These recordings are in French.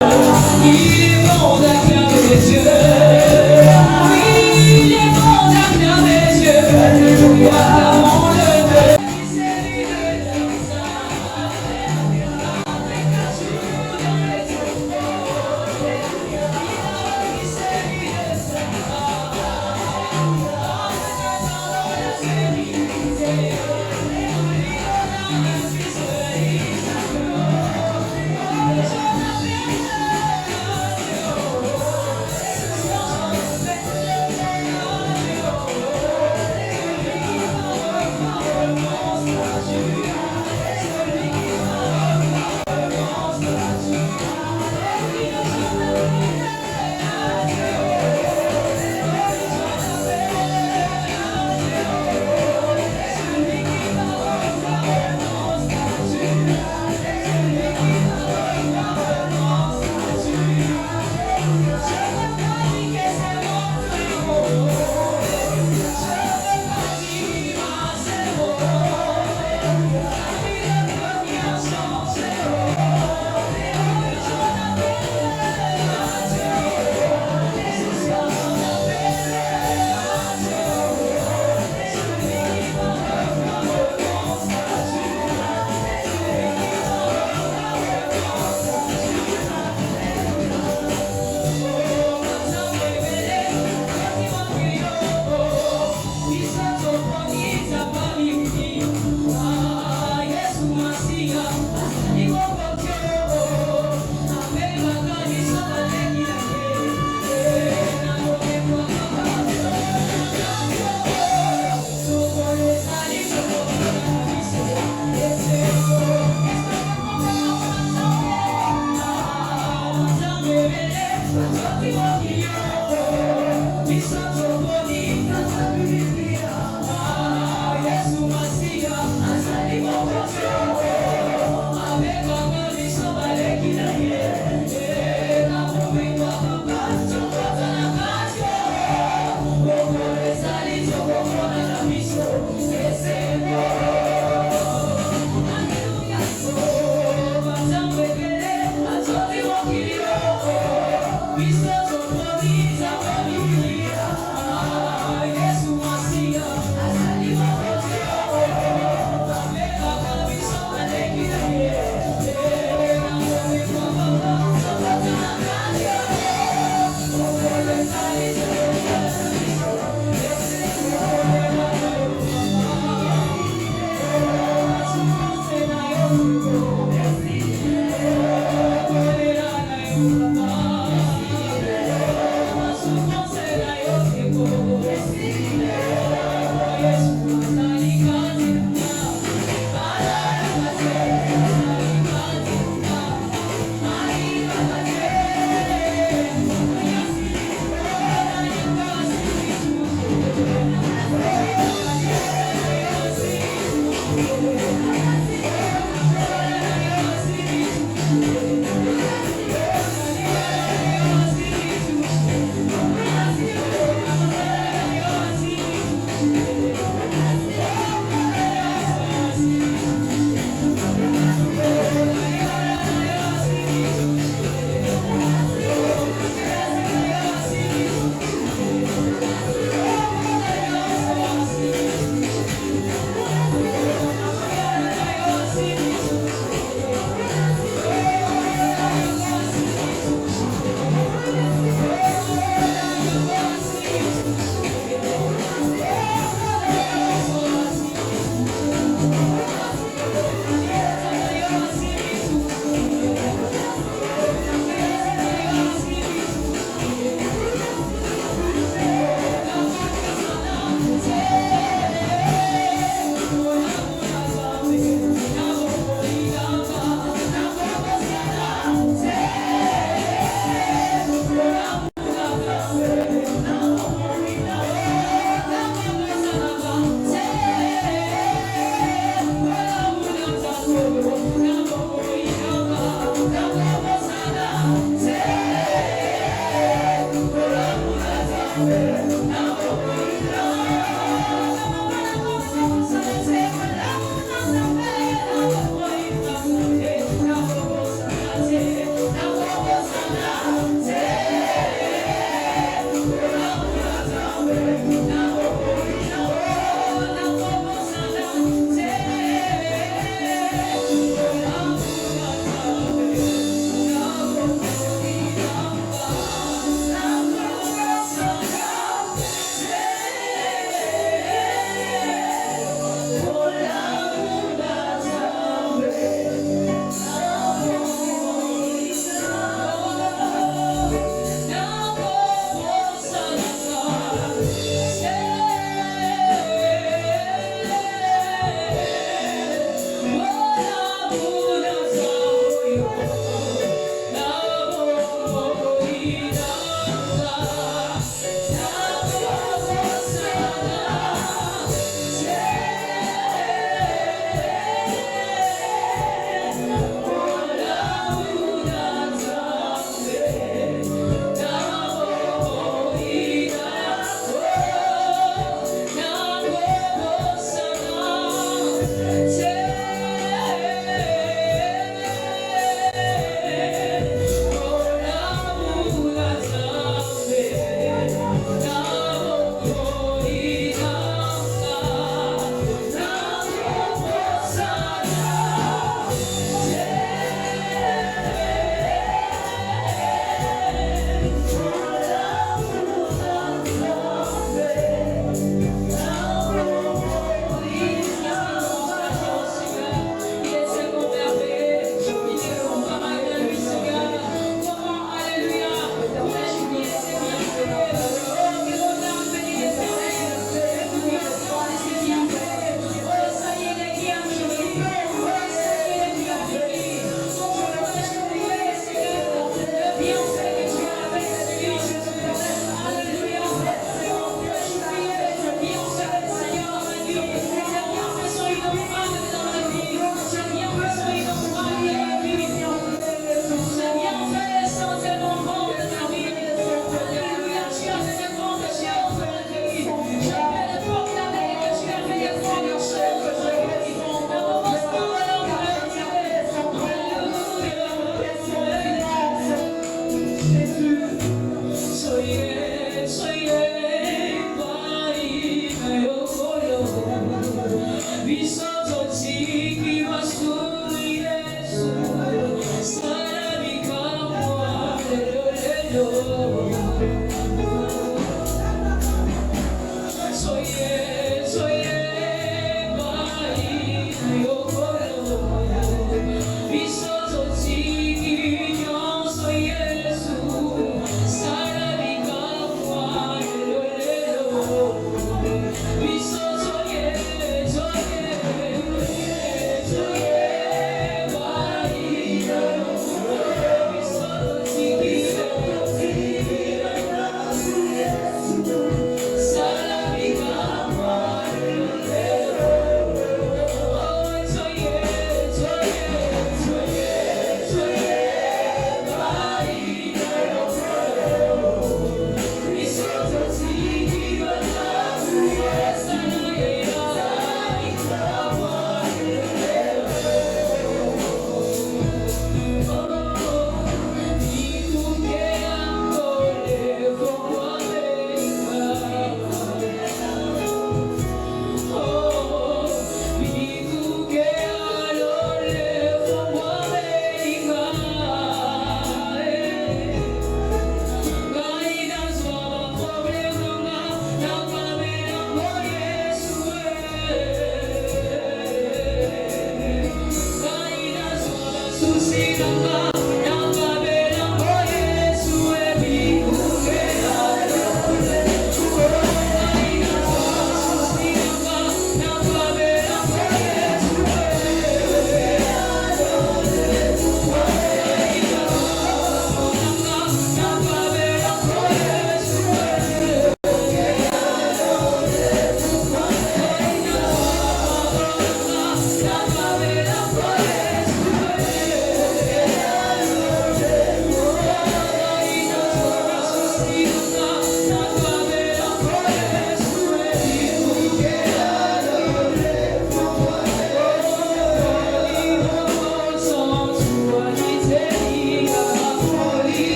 Il est bon d'acclamer Dieu. Oui, il est bon d'acclamer Dieu. Acclamons-le. Soy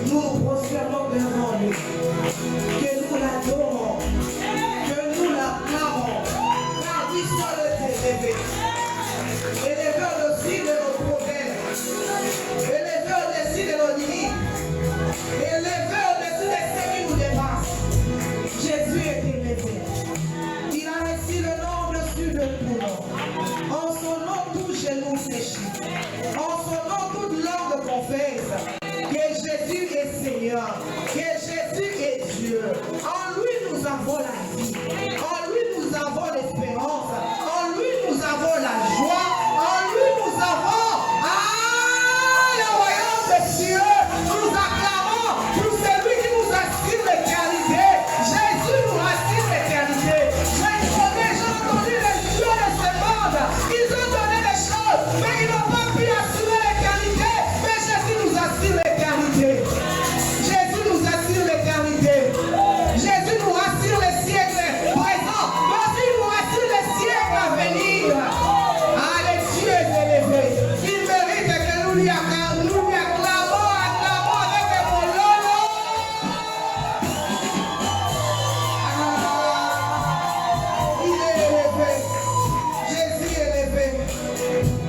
nous nous prosternons devant lui, que nous l'adorons, que nous l'acclamons, car lui seul est élevé. Élevé au-dessus de nos problèmes, élevé au-dessus de nos limites, élevé au-dessus de ce qui nous dépasse. Jésus est élevé. Il a ainsi le nom au-dessus de tout nom. En son nom, tout genou fléchit. En son nom, toute langue confesse que Jésus est Seigneur, que Jésus est Dieu. En lui, nous avons la vie. En lui, nous avons l'espérance. En lui, nous avons la joie. En lui, nous avons le royaume des cieux. Nous acclamons pour celui qui nous assure l'éternité. Jésus nous assure l'éternité. J'ai entendu les dieux de ce monde. Ils ont donné des choses, mais ils n'ont pas pu assurer l'éternité. Mais Jésus nous assure l'éternité. Jésus nous assure l'éternité. Jésus nous rassure les siècles présents. Jésus nous rassure les siècles à venir. Ah, les dieux élevés. Il mérite que nous lui acclamons avec mon lolo. Il est élevé. Jésus est élevé.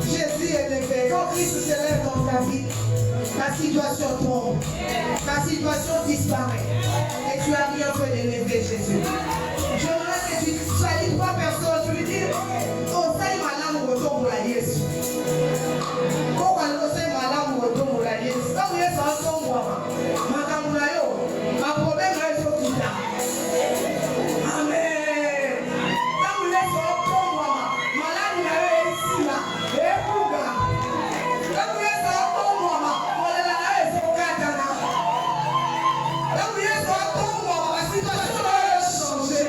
Jésus est élevé. Quand Christ se lève dans ta vie, ta situation tombe. Ta situation disparaît. Et tu as bien fait d'élever Jésus. J'aimerais que tu salues trois personnes. Tu lui dis, oh, ça y est, madame, retourne pour la Yesu. Quand on sait madame, retourne pour la Yesu. Quand vous êtes ensemble, madame, ma problème est sur tout là. Amen. Quand vous êtes ensemble, madame, il est ici là. Et vous, quand vous êtes ensemble, on est là, et c'est au Katana. Quand vous êtes ensemble, la situation va changer.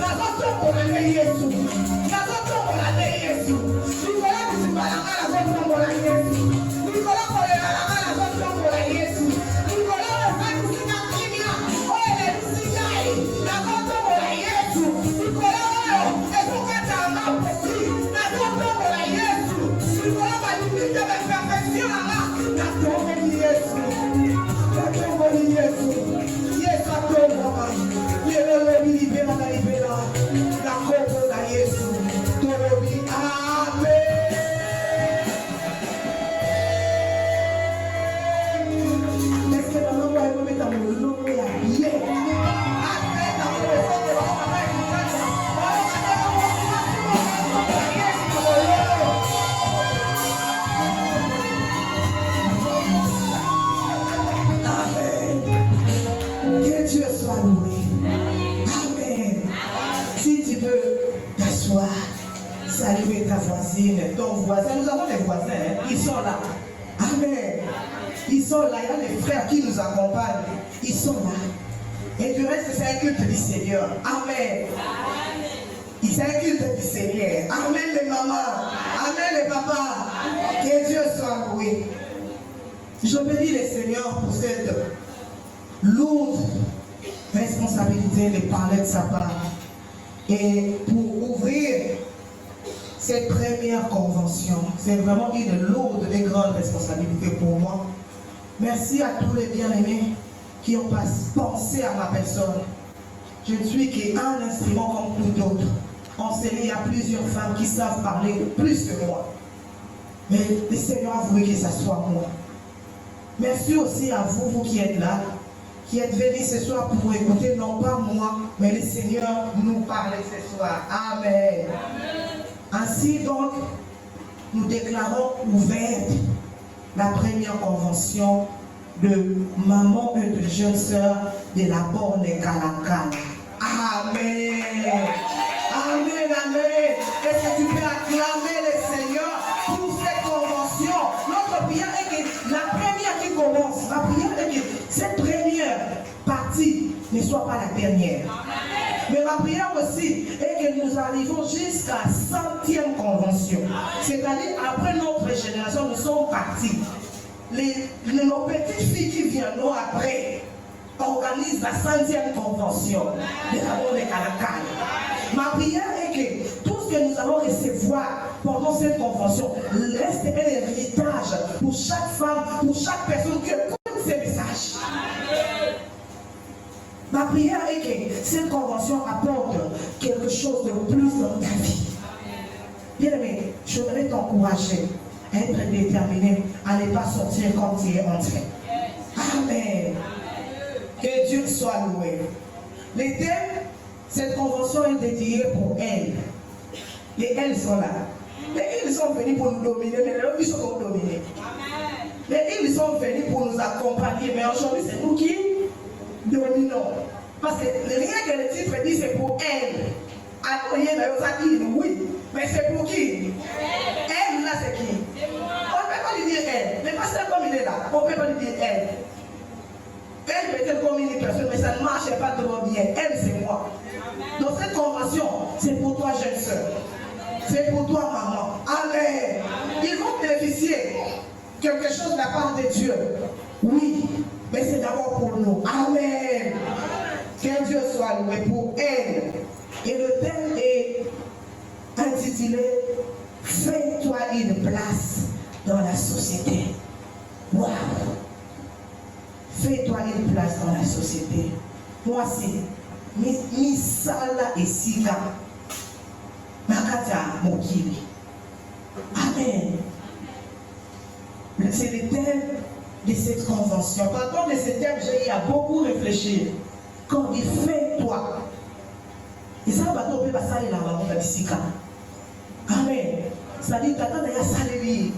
nazotombola nde Yesu nazotombola nde Yesu likola kisimalanga nazotombola Yesu likola kolelalanga nazotombola Yesu likola osakisinga kimia oyo elelisikai nazotombola Yesu likola oyo ezokatanga posi nazotombola Yesu likola balimite baperfection nanga natomboli Yesu natomboli Yesu Yesu atomboma lelo lobi libela na libela na kombo na Yesu tolobi amen. Est-ce que maman va me mettre dans le lot ya bien? Après dans le lot de la maman et du tata. Amen. Que Dieu soit loué. Amen. Si tu peux t'asseoir, saluer ta voisine, ton voisin. Nous avons des voisins, hein? Ils sont là. Amen. Ils sont là. Il y a les frères qui nous accompagnent. Ils sont là. Et du reste, c'est un culte du Seigneur. Amen. C'est un culte du Seigneur. Amen les mamans. Amen les papas. Que Dieu soit loué. Je bénis le Seigneur pour cette lourde responsabilité de parler de sa part et pour ouvrir cette première convention. C'est vraiment une lourde et grande responsabilité pour moi. Merci à tous les bien-aimés qui ont pensé à ma personne. Je ne suis qu'un instrument comme tout d'autres. On sait qu'il y a plusieurs femmes qui savent parler plus que moi. Mais le Seigneur a voulu que ça soit moi. Merci aussi à vous, vous qui êtes là, qui êtes venus ce soir pour écouter, non pas moi, mais le Seigneur nous parler ce soir. Amen. Ainsi donc, nous déclarons ouverte la première convention de maman et de jeune sœur de la borne Kalakala. Amen. Amen, amen. Est-ce que tu peux acclamer le Seigneur pour cette convention? Notre prière est que la première qui commence, la prière est que cette première partie ne soit pas la dernière. Mais ma prière aussi est que nous arrivons jusqu'à la 100e convention. C'est-à-dire, après notre génération, nous sommes partis. Nos petites filles qui viendront après organisent la 100e convention de la Borne Kalakala. Ma prière est que tout ce que nous allons recevoir pendant cette convention reste un héritage pour chaque femme, pour chaque personne qui écoute ces messages. Ma prière est que cette convention apporte quelque chose de plus dans ta vie. Bien-aimé, je voudrais t'encourager à être déterminé à ne pas sortir comme tu es entré. Amen. Que Dieu soit loué. Les thèmes, cette convention est dédiée pour elles. Et elles sont là. Mais ils sont venus pour nous dominer, mais là, ils sont pour nous dominer. Mais ils sont venus pour nous accompagner, mais aujourd'hui, c'est nous qui dominons. Parce que rien que le titre dit, c'est pour elles. Oui, mais c'est pour qui? Elle, là, c'est qui? On ne peut pas lui dire elle. Mais parce que comme il est là, on ne peut pas lui dire elle. Elle peut être comme une personne, mais ça ne marche pas trop bien. Elle, c'est moi. Donc cette convention, c'est pour toi, jeune soeur. C'est pour toi, maman. Amen. Ils vont bénéficier quelque chose de la part de Dieu. Oui, mais c'est d'abord pour nous. Amen. Que Dieu soit loué pour elle. Et le thème est intitulé « Fais-toi une place dans la société ». Waouh! Fais-toi une place dans la société. Moi, c'est Misala et Sika. Makata Mokili. Amen. C'est le thème de cette convention. Partant de ce thème, j'ai eu à beaucoup réfléchir. Quand il dit fais-toi. Et ça va tomber par ça et la maman de Sika. Amen. Ça dit tata d'ailleurs saléri.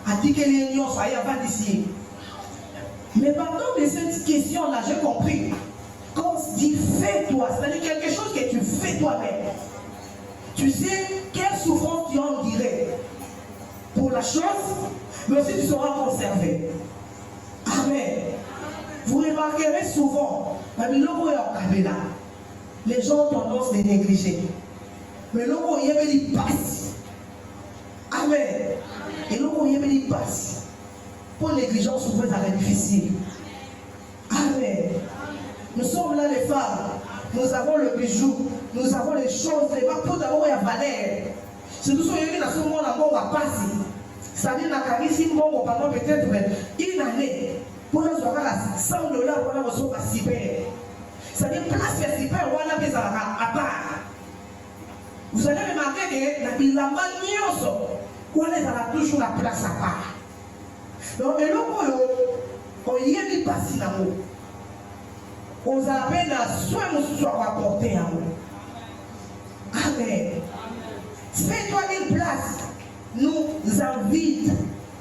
A dit que les lions soient avant d'ici. Mais partant de cette question-là, j'ai compris. Quand on dit fais-toi, c'est-à-dire quelque chose que tu fais toi-même. Tu sais quelle souffrance tu en dirais pour la chose, mais aussi tu seras conservé. Amen. Vous remarquerez souvent, les gens ont tendance à les négliger. Mais l'on y avait dit passe. Amen. Et l'on y avait dit passe. Pour négligence, souvent, ça va être difficile. Amen. Nous sommes là, les femmes. Nous avons le bijou. Nous avons les choses. Les bacs, pour d'abord, il y a valeur. C'est tout ce qui est dans ce monde, on va passer. C'est-à-dire, pendant peut-être une année, pour nous avoir $100 pour nous recevoir super. C'est-à-dire, place les super, on a des à part. Vous allez remarquer que la bilamba nyonso, on est toujours la place à part. Donc, et là, on y est mis passer dans l'eau. On appelle à soin nous soit rapporté à nous. Amen. Fais-toi une place. Nous invite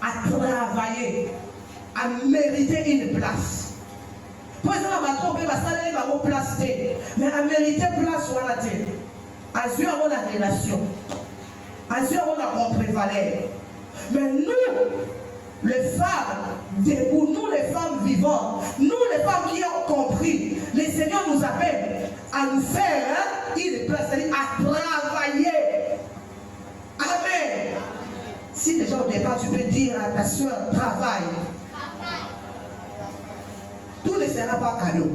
à travailler, à mériter une place. Pour ça, on va tromper parce qu'on va avoir place. Mais à mériter place, on va la dire. À Dieu, on a la relation. À Dieu, on a contre-valeur. Mais nous, les femmes, debout, nous les femmes vivantes, nous les femmes qui ont compris, le Seigneur nous appelle à nous faire une place, c'est-à-dire à travailler. Amen. Si déjà au départ, tu peux dire à ta soeur, travaille. Tout ne sera pas cadeau.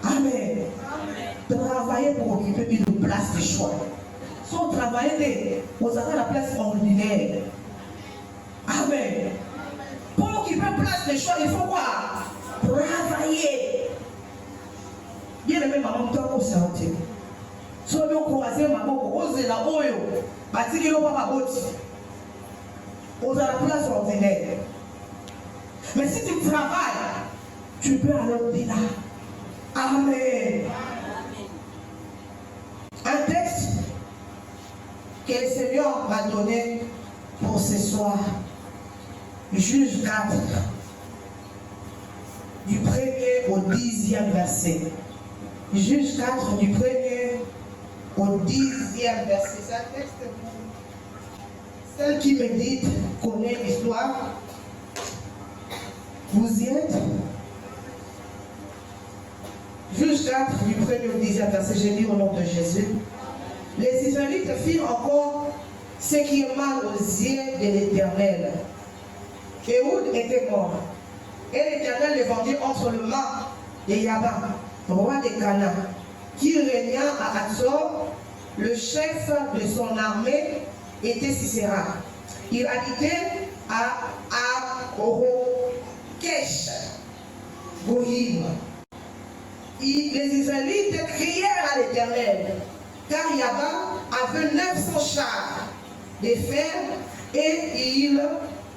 Amen. Travailler pour occuper une place de choix. Sans travailler, vous avez la place ordinaire. Amen. Pour occuper une place de choix, il faut quoi? Travailler. Bien aimé, maman, tu as conscienté. Si on veut encourager maman, on ose la oyo. Bâti qui n'ont pas ma botte. On a la place ordinaire. Mais si tu travailles, tu peux aller au-delà. Amen. Un texte que le Seigneur m'a donné pour ce soir. Juge 4, du 1er au 10e verset. Juge 4, du 1er au 10e verset. C'est un texte pour celle qui médite, connaît l'histoire. Vous y êtes? Juge 4, du 1er au 10e verset. Je lis au nom de Jésus. Les Israélites firent encore ce qui est mal aux yeux de l'Éternel. Éhoud était mort. Et l'Éternel le vendit entre le mains de Yaban, roi de Canaan, qui régna à Hatzor. Le chef de son armée était Sisera. Il habitait à Orokesh, Goïm. Les Israélites crièrent à l'Éternel, car Yaban avait 900 chars de fer et il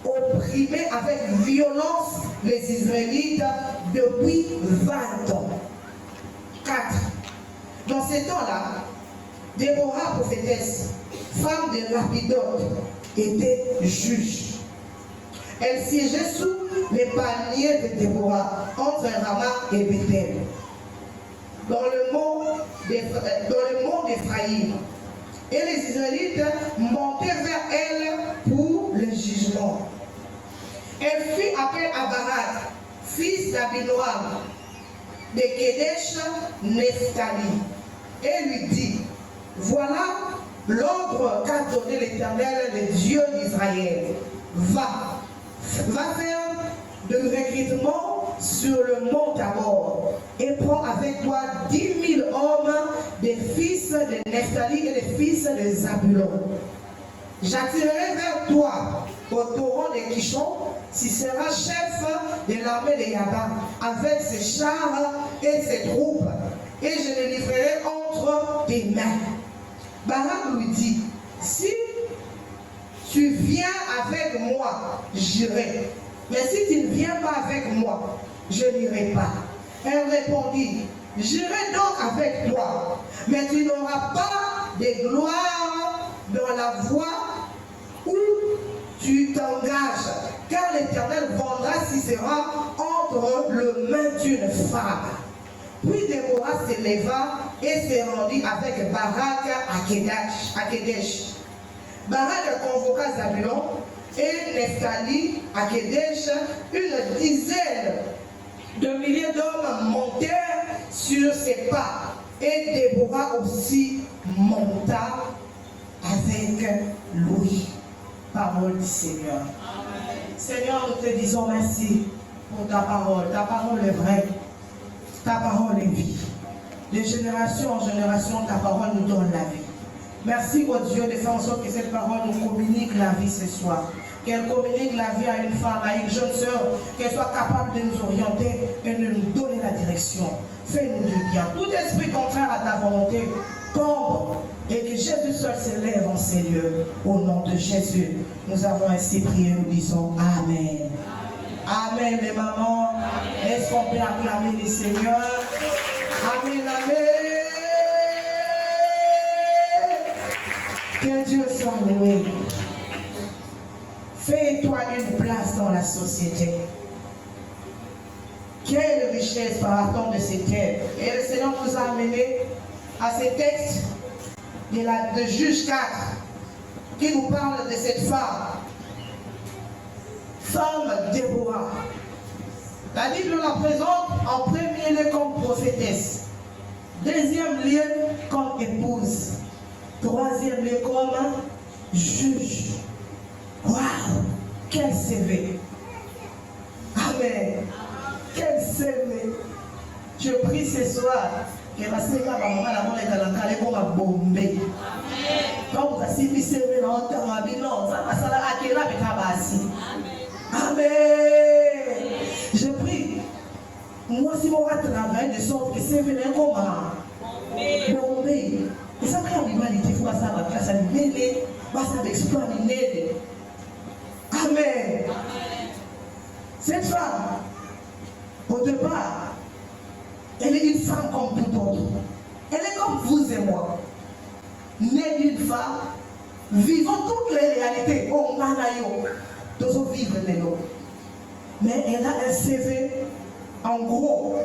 opprimait avec violence les Israélites depuis 20 ans. 4. Dans ces temps-là, Déborah, prophétesse, femme de Lapidote, était juge. Elle siégeait sous les paniers de Déborah, entre Rama et Bethel, dans le mont d'Éphraïm. Et les Israélites montaient vers elle pour le jugement. Elle fit appel à Barak, fils d'Abinoam, de Kedesh Nephtali, et lui dit: voilà l'ordre qu'a donné l'Éternel, le Dieu d'Israël. Va faire de recrutement sur le mont Tabor et prends avec toi 10 000 hommes des fils de Nephtali et des fils de Zabulon. J'attirerai vers toi au torrent de Kishon, Sisera, chef de l'armée de Yaban, avec ses chars et ses troupes, et je les livrerai entre tes mains. Barak lui dit: si tu viens avec moi, j'irai. Mais si tu ne viens pas avec moi, je n'irai pas. Elle répondit: j'irai donc avec toi, mais tu n'auras pas de gloire dans la voie où tu t'engages, car l'Éternel vendra Sisera entre le mains d'une femme. Puis Déborah se leva et se rendit avec Barak à Kedesh. Barak convoqua Zabulon et Nephtali à Kedesh. Une dizaine de milliers d'hommes montèrent sur ses pas Et Déborah aussi monta avec Louis. Parole du Seigneur. Seigneur, nous te disons merci pour ta parole. Ta parole est vraie. Ta parole est vie. De génération en génération, ta parole nous donne la vie. Merci, oh Dieu, de faire en sorte que cette parole nous communique la vie ce soir. Qu'elle communique la vie à une femme, à une jeune sœur, qu'elle soit capable de nous orienter et de nous donner la direction. Fais-nous du bien. Tout esprit contraire à ta volonté tombe et que Jésus seul s'élève en ces lieux. Au nom de Jésus, nous avons ainsi prié, nous disons Amen. Amen, mes mamans. Est-ce qu'on peut acclamer les seigneurs? Amen, amen. Que Dieu soit loué. Fais-toi une place dans la société. Quelle richesse part-on de ces terres. Et le Seigneur nous a amené à ces textes de Juge 4 qui nous parle de cette femme Déborah. La Bible la présente en premier lieu comme prophétesse, deuxième lieu comme épouse, troisième lieu comme juge. Waouh! Quel CV! Amen! Quel CV! Je prie ce soir que ma sœur va maman la monnaie dans la calée pour ma bombe. Quand vous avez mis CV dans le temps, non, ça va ça là à quel âge Amen! Je prie. Moi, si mon travail de sorte que CV n'est comme bombe. Et ça crée une humanité, il faut que ça va faire ça, ça d'exploit, Amen. Cette femme, au départ, elle est une femme comme tout autre. Elle est comme vous et moi. Née d'une femme, vivant toutes les réalités. Oh, manayo, nous vivre les noms. Mais elle a un CV en gros,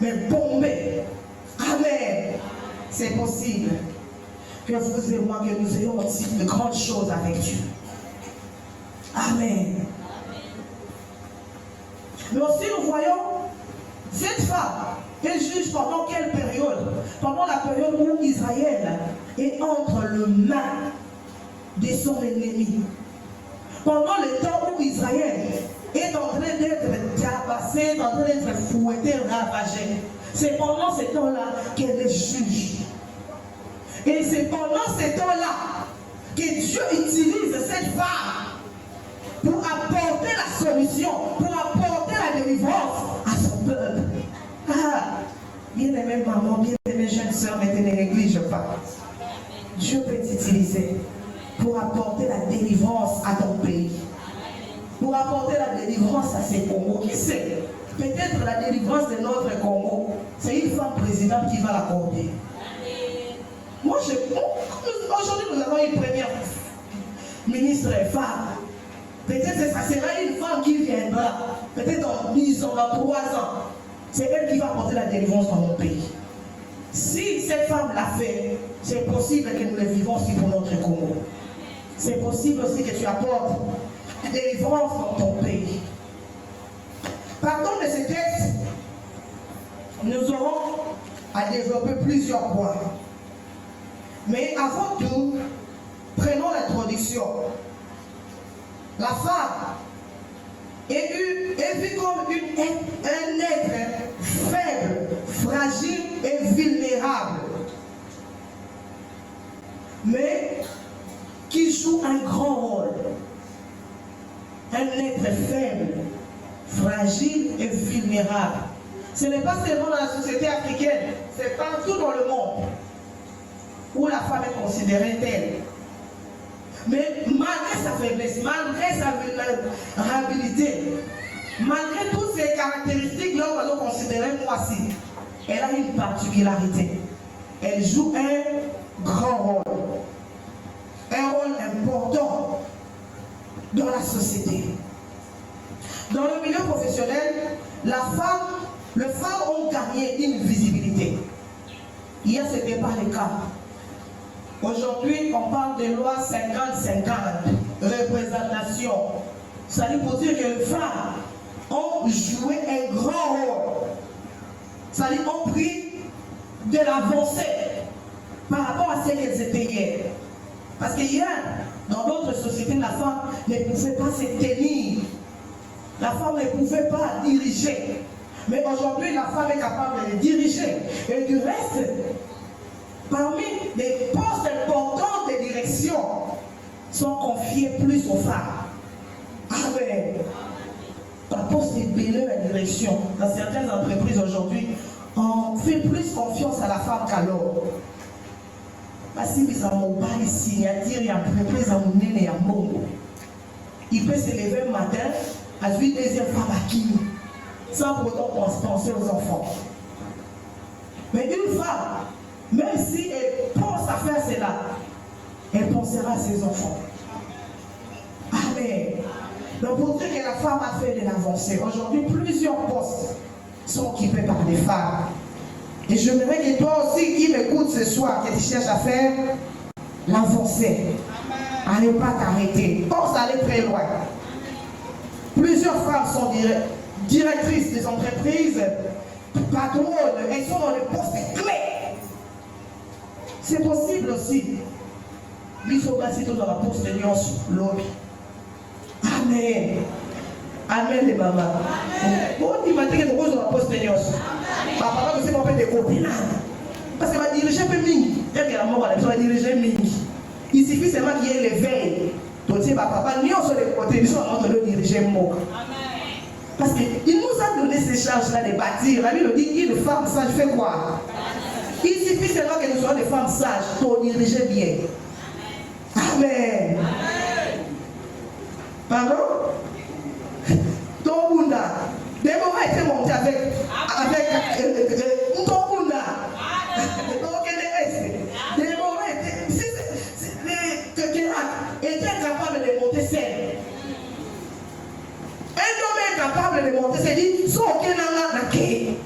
mais bombé. Amen. C'est possible que vous et moi, que nous ayons aussi de grandes choses avec Dieu. Amen. Mais aussi nous voyons cette femme, elle juge pendant quelle période? Pendant la période où Israël est entre les mains de son ennemi. Pendant le temps où Israël est en train d'être tabassé, en train d'être fouetté, ravagé. C'est pendant ce temps-là qu'elle est juge. Et c'est pendant ce temps-là que Dieu utilise cette femme pour apporter la solution, pour apporter la délivrance à son peuple. Ah, bien-aimée maman, bien-aimée jeune soeur, ne te néglige pas. Dieu peut t'utiliser pour apporter la délivrance à ton pays. Pour apporter la délivrance à ces Congos. Qui sait? Peut-être la délivrance de notre Congo, c'est une femme présidente qui va l'accorder. Moi, aujourd'hui, nous avons une première ministre femme. Peut-être que ça sera une femme qui viendra. Peut-être dans 10 ans, dans 3 ans. C'est elle qui va apporter la délivrance dans mon pays. Si cette femme l'a fait, c'est possible que nous le vivons aussi pour notre Congo. C'est possible aussi que tu apportes la délivrance dans ton pays. Partant de ces textes, nous aurons à développer plusieurs points. Mais avant tout, prenons l'introduction. La femme est vue comme un être faible, fragile et vulnérable, mais qui joue un grand rôle. Un être faible, fragile et vulnérable. Ce n'est pas seulement dans la société africaine, c'est partout dans le monde où la femme est considérée telle. Mais malgré sa faiblesse, malgré sa vulnérabilité, malgré toutes ces caractéristiques, là, on va considérer moi aussi, elle a une particularité. Elle joue un grand rôle. Un rôle important dans la société. Dans le milieu professionnel, les femmes ont gagné une visibilité. Hier, ce n'était pas le cas. Aujourd'hui, on parle de loi 50-50, représentation. Ça veut dire que les femmes ont joué un grand rôle. Ça veut dire ont pris de l'avancée par rapport à ce qu'elles étaient hier. Parce que hier, dans notre société, la femme ne pouvait pas se tenir. La femme ne pouvait pas diriger. Mais aujourd'hui, la femme est capable de diriger. Et du reste, parmi les postes importants de direction, sont confiés plus aux femmes. Amen. Par poste de belle la direction. Dans certaines entreprises aujourd'hui, on fait plus confiance à la femme qu'alors. Parce que les hommes ici, il y a des entreprises et il peut se lever le matin à une deuxième femme à qui, sans pourtant penser aux enfants. Mais une femme, même si elle pense à faire cela, elle pensera à ses enfants. Amen. Donc pour dire que la femme a fait de l'avancée, aujourd'hui plusieurs postes sont occupés par des femmes. Et j'aimerais que toi aussi qui m'écoutes ce soir, que tu cherches à faire l'avancée, à ne pas t'arrêter, pense à aller très loin. Plusieurs femmes sont directrices des entreprises, patronnes, elles sont dans les postes clés. C'est possible aussi. Ils sont passés dans la poste de lobby. Amen. Amen les mamans. Bon, il m'a dit que nous sommes dans la poste de papa, c'est mon père de copinage. Parce que va diriger un peu mini. Elle est la mort, elle va diriger mini. Il suffit seulement qu'il y ait l'éveil. Donc, c'est papa, nous sommes les côtés, nous sommes en train de diriger mot. Parce qu'il nous a donné ces charges-là de bâtir. La Bible dit une femme sage fait quoi? Il suffit seulement que nous soyons des femmes sages pour diriger bien. Amen. Pardon? Tobunda. Déborah était montée avec Tobunda. Déborah était capable de monter seul. Un homme est capable de monter, c'est dit, sans aucun anaké.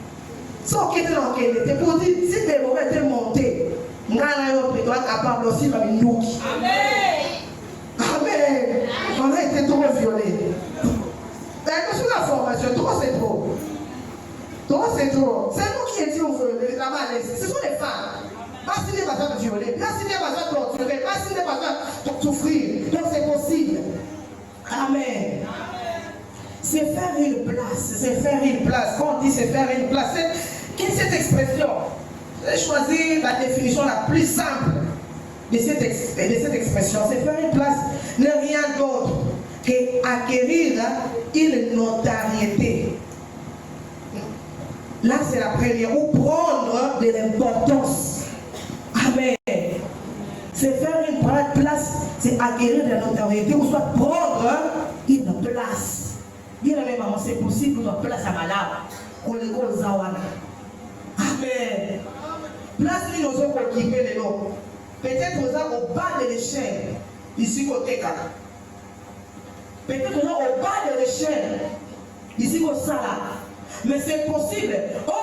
Sans aucun anaké. C'est pour dire, si Déborah était montée, nous sommes capables aussi de nous. Amen. Amen. On a été trop violés. Sur la formation, trop c'est trop. Trop c'est trop. C'est nous qui étions violés, la malaise. Ce sont les femmes. Pas si les besoin de violer, pas si les besoin de torturer, pas si les besoin de souffrir. Donc c'est possible. Amen. C'est faire une place. C'est faire une place. Quand on dit c'est faire une place, qu'est-ce que cette expression? J'ai choisi la définition la plus simple de cette expression. C'est faire une place n'est rien d'autre qu'acquérir une notoriété. Là, c'est la première. Ou prendre de l'importance. Amen. C'est faire une place, c'est acquérir de la notoriété, ou soit prendre une place. Bien aimé, maman, c'est possible pour une place à Malaba. On les go Zawana. Amen. Place qui nous ont occupé les noms. Peut-être nous avons au bas de l'échelle, ici côté Kaka. Peut-être nous avons au bas de l'échelle, ici au Sala. Mais c'est possible. Au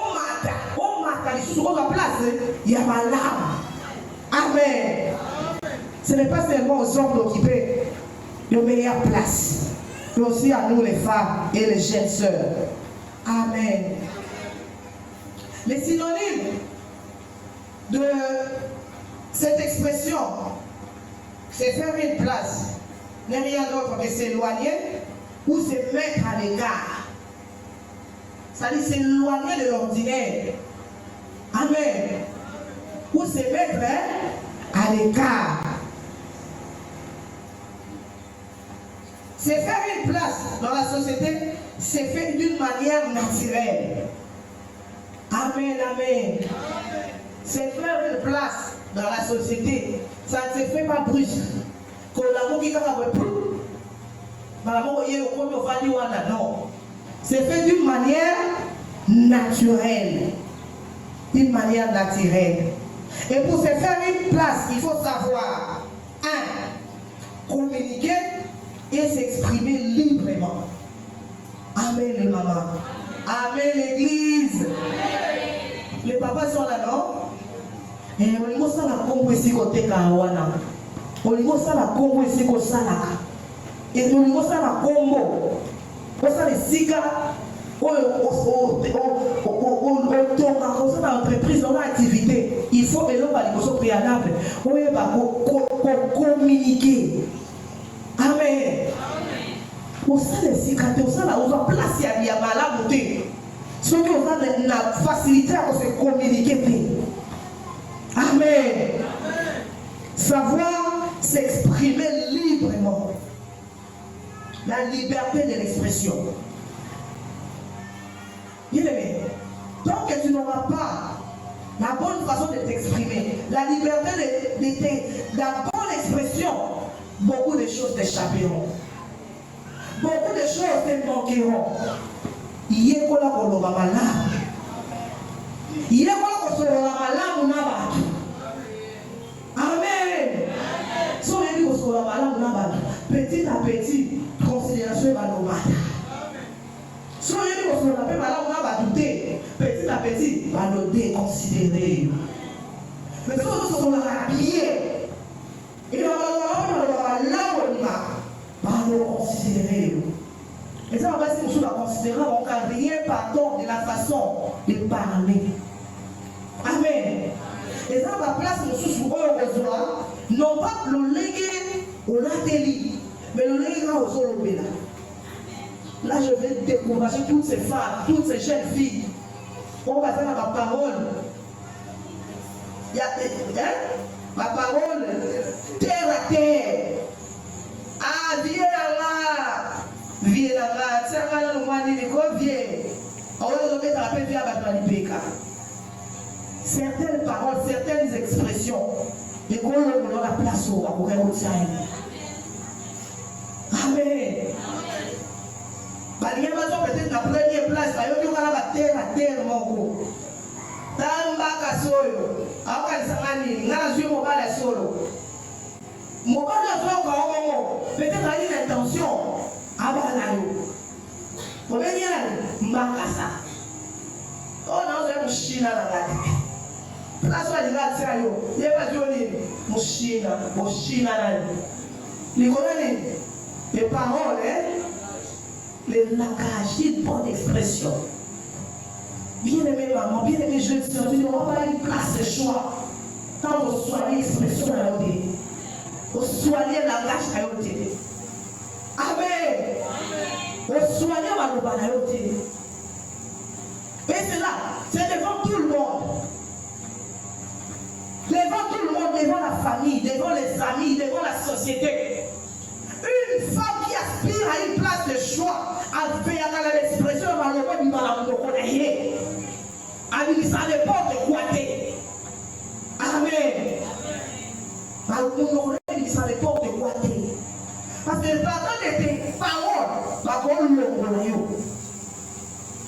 Mata, ici sur la place, il y a ma lame. Amen. Ce n'est pas seulement aux hommes d'occuper de meilleures places, mais aussi à nous les femmes et les jeunes sœurs. Amen. Les synonymes de cette expression, c'est faire une place, n'est rien d'autre que s'éloigner ou se mettre à l'écart. Ça dit s'éloigner de l'ordinaire. Amen. Ou se mettre à l'écart. C'est faire une place dans la société, c'est fait d'une manière naturelle. Amen, amen. C'est faire une place dans la société. Ça ne se fait pas brusque. Quand l'amour qui non. C'est fait d'une manière naturelle. D'une manière naturelle. Et pour se faire une place, il faut savoir 1. Communiquer et s'exprimer librement. Amen les mamans. Amen l'église. Les papas sont là, non? Et on a la Congo ici côté Kawana. On a la Congo ici côté Salaka. Et on a la Congo. On a les cigares. On tonga comme ça entreprise dans l'activité, il faut que l'homme ait des choses préalables. Oui, bah, communiquer. Amen. Pour ça, les cicatrices, pour ça, là, on va placer à la malade. Ce qui va la facilité à se communiquer. Amen. Savoir s'exprimer librement. La liberté de l'expression. Bien aimé, tant que tu n'auras pas la bonne façon de t'exprimer, la liberté de la bonne expression, beaucoup de choses t'échapperont. Beaucoup de choses te manqueront. Il y a quoi là pour le malade. Il y a quoi pour le malade ou n'a Amen. Si on est dit pour le malade ou n'a petit à petit, considération va nous battre. Si on est dit pour le malade ou n'a douter, petit à petit, va nous déconsidérer. Mais si on est habillé, et on va nous considérer. Et ça, on va essayer de considérer, on ne peut rien pardon de la façon de parler. Amen. Et ça, on va placer le sous besoin, non pas le léguer au lateli, mais le léguer au solobéla. Là, je vais décourager toutes ces femmes, toutes ces jeunes filles. On va faire ma parole. Il y a ma parole, terre à terre. Ah, viens là. Viens là-bas. Tiens, là, le mois de viens. On va mettre la paix, viens à la Péka. Certaines paroles, certaines expressions, et qu'on a la place au Amen. Il y a peut-être la première place, il y a la terre, mon gros. Tamba Solo, Akansamani, Nazio Mobile Solo. Mobile Solo, peut-être à l'intention, Abalayo. Vous voyez, Mbakasa. Oh non, c'est un china là-bas. La soirée, il y a pas de jolie. Mouchina, les paroles, les langages, une bonne expression. Bien aimé maman, bien aimé jeune soeur, tu n'auras pas une place de choix. Quand vous soignez l'expression à l'autre, vous soignez le langage à l'autre. Amen. Vous soignez la l'autre. Et c'est là, c'est devant tout le monde. Devant tout le monde, devant la famille, devant les amis, devant la société. Une femme qui aspire à une place de choix, a fait l'expression dans le monde du Malamokonaye. Ça n'importe quoi. Amen. Ça n'importe quoi. Parce que partant de tes paroles,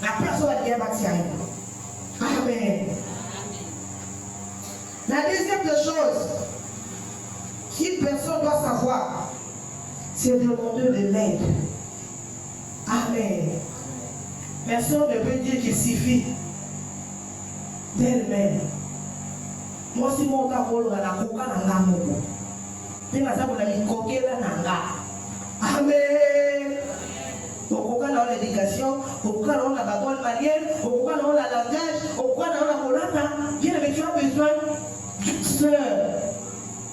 la personne va dire Amen. La deuxième des choses qu'une personne doit savoir, c'est demander de l'aide. Amen. Personne ne peut dire qu'il suffit d'elle-même. Moi, si mon gars vole la coca n'a pas mon puis ma sœur a mis coquille n'a Amen. Donc, on a l'éducation, on a la bonne manière, on a le langage, on a la colata. Bien, mais tu as besoin d'une soeur,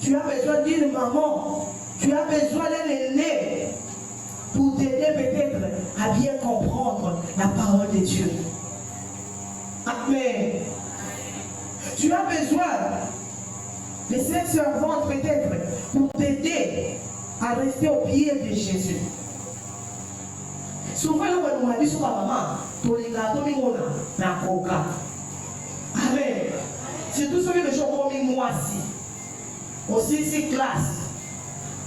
tu as besoin d'une maman, tu as besoin d'un aîné pour t'aider peut-être à bien comprendre la parole de Dieu. Amen. Tu as besoin de cette servante peut-être pour t'aider à rester au pied de Jésus. Souvent, on m'a dit sur ma maman, pour les gâteaux, on a coca. Amen. C'est tout ce que les gens comme moi aussi, c'est classe.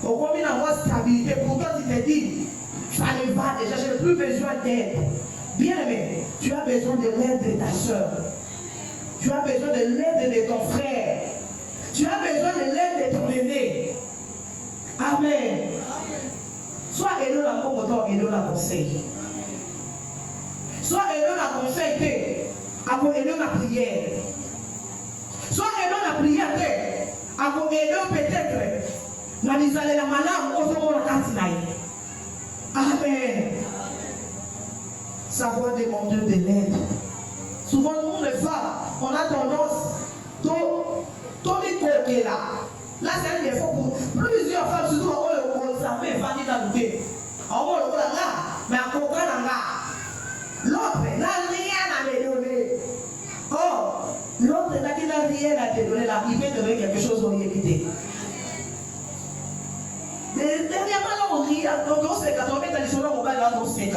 On comme une stabilité. Pourtant, tu te dis, ça ne va déjà, je n'ai plus besoin d'aide. Bien aimé, tu as besoin de l'aide de ta soeur. Tu as besoin de l'aide de ton frère. Tu as besoin de l'aide de ton aîné. Amen. Soit aidons la commotion, aidons la conseil. Soit aidons la conseil, après aidons la prière. Soit aidons la prière, après aidons peut-être la mise à la malade au fond de la cantine. Amen. Savoir demander de l'aide. Souvent, nous, les femmes, on a tendance, là. Là, c'est un défaut pour plusieurs femmes, surtout on s'en met vendu dans le thé. On va le voir là, mais à comprendre là. L'autre n'a rien à me donner. Oh, l'autre n'a rien à te donner, là, il peut te donner quelque chose au éviter. Dernièrement, là, on rit, on se fait on met dans les soins, on va là, on se fait.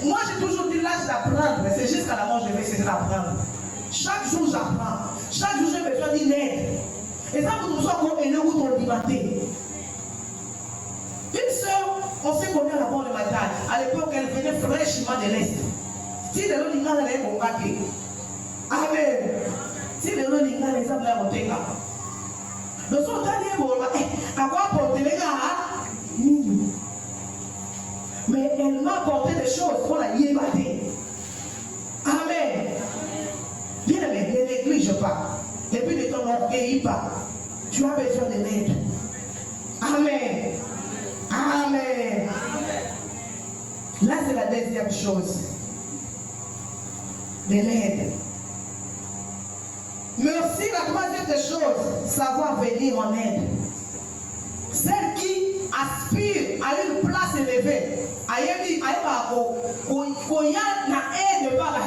Moi, j'ai toujours dit là, je l'apprends, mais c'est jusqu'à la mort, je vais essayer d'apprendre. Chaque jour, j'apprends. Chaque jour, j'ai besoin d'une aide. Et ça, vous nous sommes comme élèves ou ton dimanté. Une soeur, on s'est connue à la bonne matin. À l'époque, elle venait fraîchement de l'Est. Si les gens n'ont pas mon paquet. Amen. Si les gens n'ont pas les hommes là, on t'éga. Nous sommes allés pour à quoi porter les gars? Mais elle m'a apporté des choses qu'on a yébaté. Amen. Bien aimé, ne néglige pas. Depuis de ton orgueil pas. Tu as besoin de l'aide. Amen. Amen. Là, c'est la deuxième chose. De l'aide. Mais aussi la troisième des choses, savoir venir en aide. Celle qui aspire à une place élevée, à une aide par la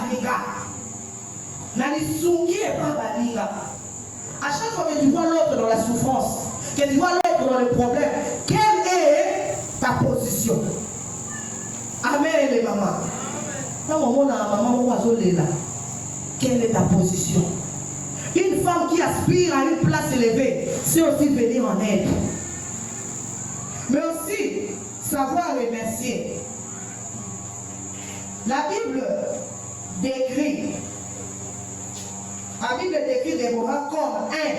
liga. À chaque fois que tu vois l'autre dans la souffrance, que tu vois l'autre dans le problème, quelle est ta position? Amen les mamans. Quelle est ta position? Une femme qui aspire à une place élevée, c'est aussi venir en aide. Mais aussi savoir remercier. La Bible décrit Déborah comme un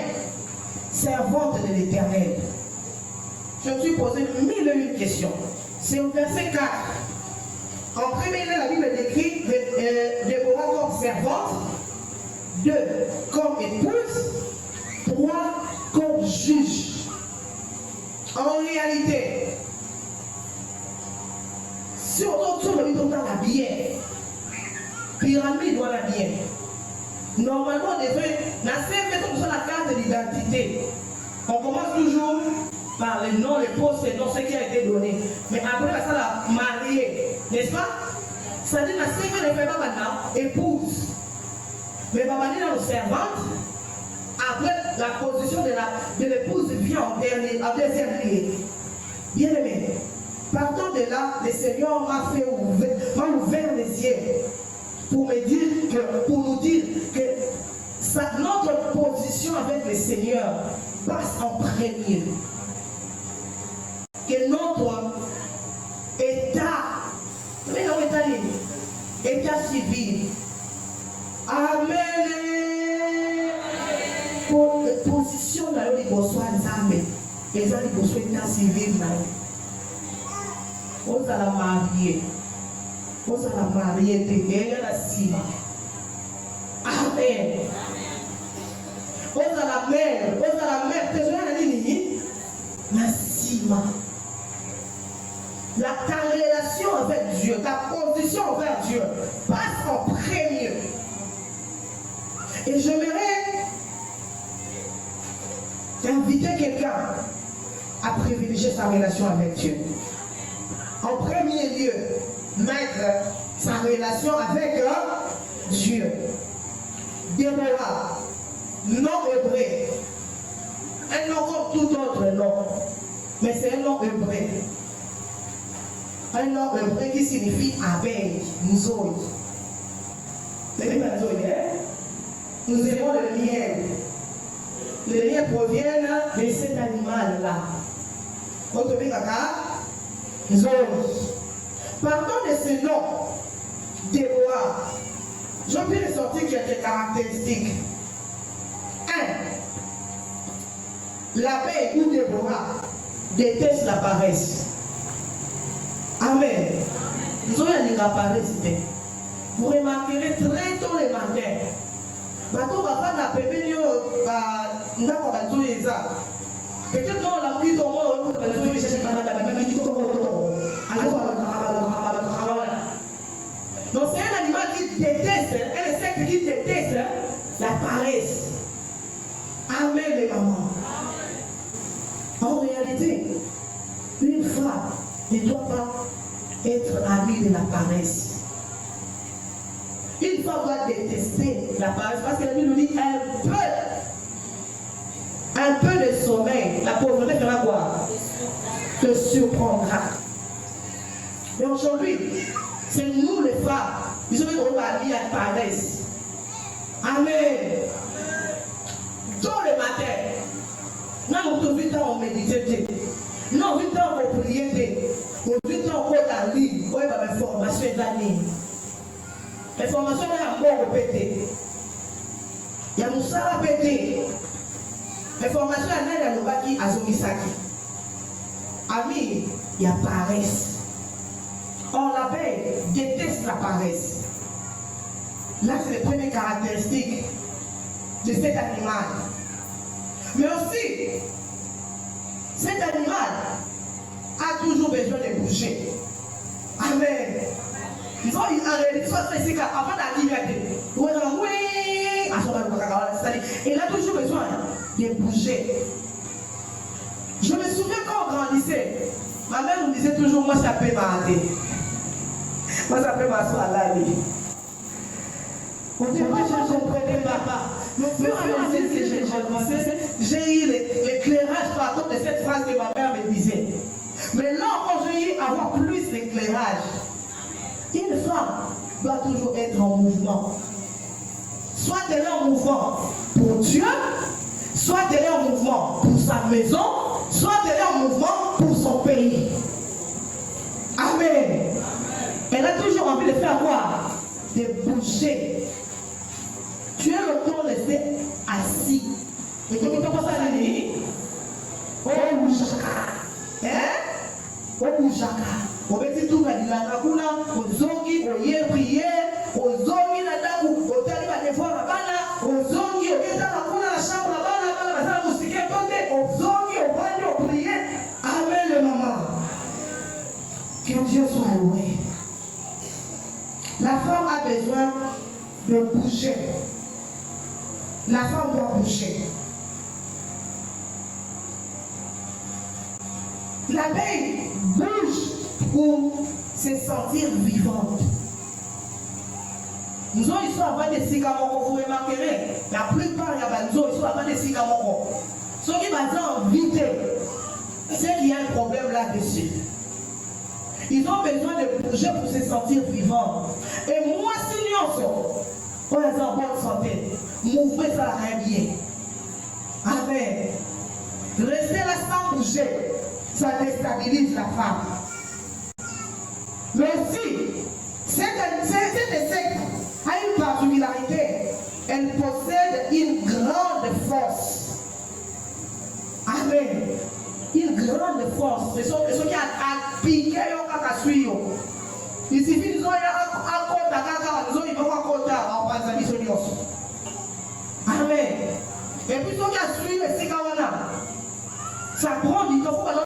servante de l'Éternel. Je me suis posé 1001 questions. C'est au verset 4. En premier lieu, la Bible décrit Déborah comme servante, 2 comme épouse, 3 comme juge. En réalité, si on tombe dans la bière, pyramide dans la bière, normalement, on devrait mettre comme ça la carte d'identité. On commence toujours par les noms, les postes, les noms, ce qui a été donné. Mais après, ça la mariée, n'est-ce pas? Ça dit, la séquence ne fait pas maintenant épouse. Mais maman dit dans servante, après la position de l'épouse vient en deuxième lieu. Bien aimé, partant de là, le Seigneur m'a ouvert les yeux pour nous dire que notre position avec le Seigneur passe en premier. Que notre état civil. Amen. Position dans le besoin d'âme. Et dans le besoin d'état civil. On va la marier. On va la marier. Et la cima. Amen. On va la mère. Tu vois la ligne? La cima. Ta relation avec Dieu, ta position envers Dieu passe en premier. Et j'aimerais inviter quelqu'un à privilégier sa relation avec Dieu. En premier lieu, mettre sa relation avec Dieu. Déborah, nom hébreu. Un nom comme tout autre nom. Mais c'est un nom hébreu. Un nom hébreu qui signifie abeille, nzoï. Nous aimons le miel. Le miel provient de cet animal-là. Partant de ce nom, Déborah, je peux ressortir quelques caractéristiques. 1. L'abeille ou Déborah déteste la paresse. Amen. Nous allons dire la paresse. Vous remarquerez très tôt le matin. Bateau va faire la pépé, n'a pas tout les arbres. Peut-être qu'on l'a pris au monde, on va trouver chercher la même qui tombe au donc c'est un animal qui déteste, un insecte qui déteste En réalité, une femme ne doit pas être amie de la paresse. Une femme doit détester la paresse parce que la Bible nous dit un peu de sommeil, la pauvreté fera quoi? Te surprendra. Mais aujourd'hui, c'est nous les femmes, nous sommes mis à la paresse. Amen. Tôt le matin, nous avons 8 ans en méditer. Nous avons 8 ans en prier. Nous avons 8 ans en ligne. Nous avons une formation d'année. Les formations sont encore répétées. Il y a Moussa répété. Les formations il y a Nobaki Azomisaki. Ami, il y a paresse. Or, l'abeille déteste la paresse. Là, c'est les premières caractéristiques de cet animal. Mais aussi, cet animal a toujours besoin de bouger. Amen. Il faut arrêter, avant d'arriver il a toujours besoin de bouger. Je me souviens quand on grandissait, ma mère nous disait toujours, moi ça peut m'arrêter. Moi ça peut m'asseoir là. On dit, moi je ne comprenais pas. Mais au fur et à mesure que je grandissais, j'ai eu l'éclairage par rapport de cette phrase que ma mère me disait. Mais là, quand j'ai eu à avoir plus d'éclairage, une femme doit toujours être en mouvement. Soit elle est en mouvement pour Dieu, soit elle est en mouvement pour sa maison, soit elle est en mouvement pour son pays. Amen. Elle a toujours envie de faire quoi? De bouger. Tu es le temps laissé assis. Et comment tu penses à la nuit? Oh, Moujaka. Hein? Oh, Moujaka. On va dire tout le monde, aux zongi, aux yeux prières, aux zongi, aux talibans de voir la bana, aux zongi, aux guettars, la chambre, la bana, la musique, aux zongi, aux bains, aux prières. Amen, le maman. Que Dieu soit loué. La femme a besoin de bouger. La femme doit bouger. L'abeille bouge pour se sentir vivante. Nous avons ici avant des sigamoko, vous remarquerez, la plupart il y a des gens avant des sigamoko. Ceux qui vont vite, c'est qu'il y a un problème là-dessus. Ils ont besoin de bouger pour se sentir vivants. Et moi, si nous sommes en bonne santé, mouvement ça va bien. Amen. Rester là sans bouger, ça déstabilise la femme. Mais aussi, cette insecte a une particularité. Elle possède une grande force. Amen. Une grande force. Ce sont ceux qui ont piqué au suivre. Il suffit de dire un compte à caca, ils vont un compte en Panzani. Amen. Et puis, ceux qui ont suivi les Sikawana, ça prend du temps pour que l'on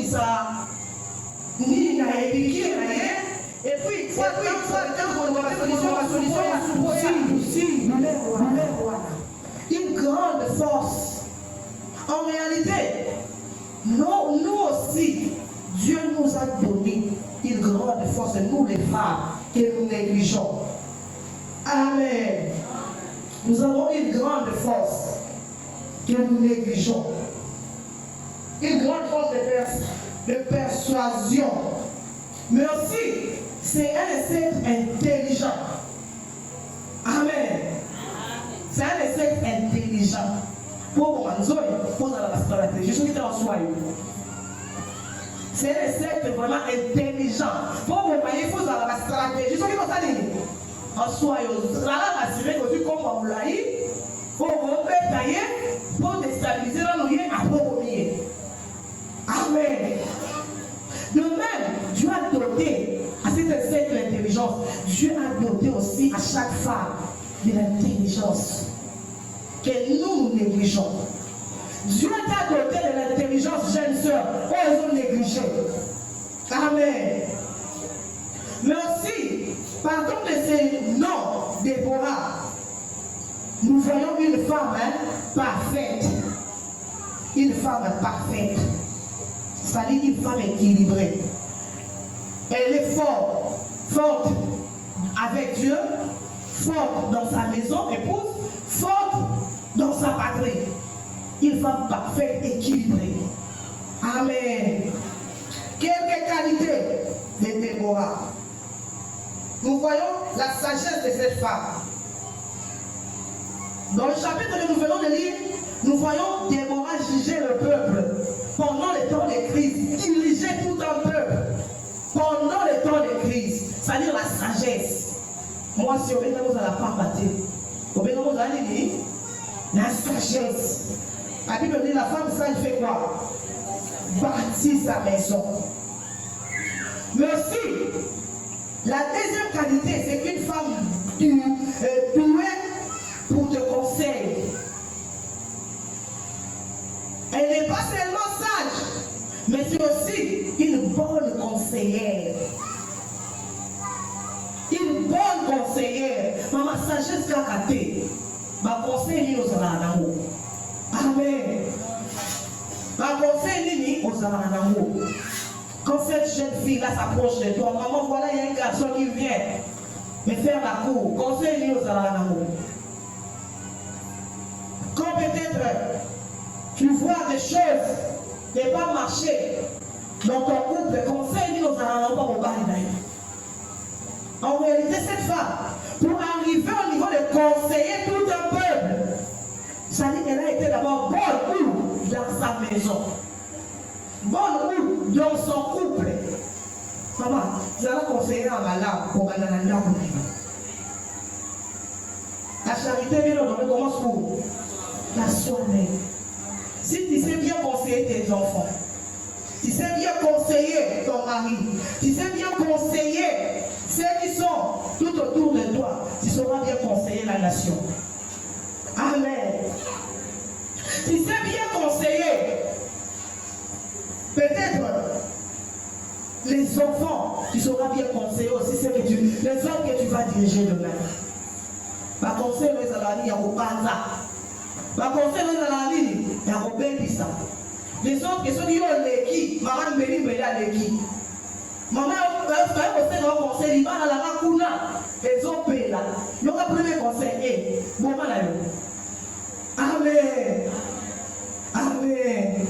ça. Ni na épiqué, et puis, il faut la solution est une grande force. En réalité, nous aussi, Dieu nous a donné une grande force, nous les femmes, que nous négligeons. Amen. Nous avons une grande force que nous négligeons. Une grande force de persuasion. Mais aussi, c'est un insecte intelligent. Amen. C'est un insecte intelligent. Pour nous, il faut la stratégie. Je suis en soi. C'est un insecte vraiment intelligent. Pour vous voyez, il faut la stratégie. Je suis en soi. Là, assurer que tu comme vous l'avez, pour vous tailler, pour déstabiliser la nouille à vos pieds. Amen. De même, Dieu a doté à cet insecte l'intelligence. Dieu a doté aussi à chaque femme de l'intelligence que nous négligeons. Dieu t'a doté de l'intelligence, jeune sœur, ils ont négligé. Amen. Mais aussi, pardon de ces noms, Déborah, nous voyons une femme parfaite. Une femme parfaite. C'est-à-dire une femme équilibrée. Elle est forte, forte avec Dieu, forte dans sa maison, épouse, forte dans sa patrie. Une femme parfaite, équilibrée. Amen. Quelques qualités de Déborah. Nous voyons la sagesse de cette femme. Dans le chapitre que nous venons de lire, nous voyons Déborah juger le peuple pendant le temps de crise. Diriger tout un peuple pendant le temps de crise. C'est-à-dire la sagesse. Moi, si on veut nous à la femme bâtie, on veut nous à la sagesse. La Bible dit la femme sage fait quoi? Bâtit sa maison. Mais aussi, la deuxième qualité, c'est qu'une femme douée pour te conseiller. Elle n'est pas seulement sage, mais c'est aussi une bonne conseillère. Une bonne conseillère. Maman, sagesse qu'a raté. Ma conseil aux amanamo. Amen. Ma conseil aux amanamo. Quand cette jeune fille-là s'approche de toi, maman, voilà, il y a un garçon qui vient me faire la cour. Conseil aux amanamo. Quand peut-être tu vois des choses ne pas marcher dans ton couple, conseil aux amanamo au bas. En réalité, cette femme, pour arriver au niveau de conseiller tout un peuple, ça dit qu'elle a été d'abord bonne ou dans sa maison, bonne ou dans son couple. Maman, tu vas conseiller en malade pour aller dans la la charité, bien on commence pour la soigner. Si tu sais bien conseiller tes enfants, tu sais bien conseiller ton mari, tu sais bien conseiller ceux qui sont tout autour de toi, tu sauras bien conseiller la nation. Amen. Tu sais bien conseiller peut-être les enfants, tu sauras bien conseiller aussi les hommes que tu vas diriger demain. Ma conseil les alani, il y a au Panza. Ma conseil les alani, il y a au Bébisa. Les autres qui sont qui ont l'équipe, maman Béli Béla l'équipe. Maman, elle va conseiller, il va à la Rakuna, les autres pays là. Il y aura premier conseil, bon, Amen. Amen.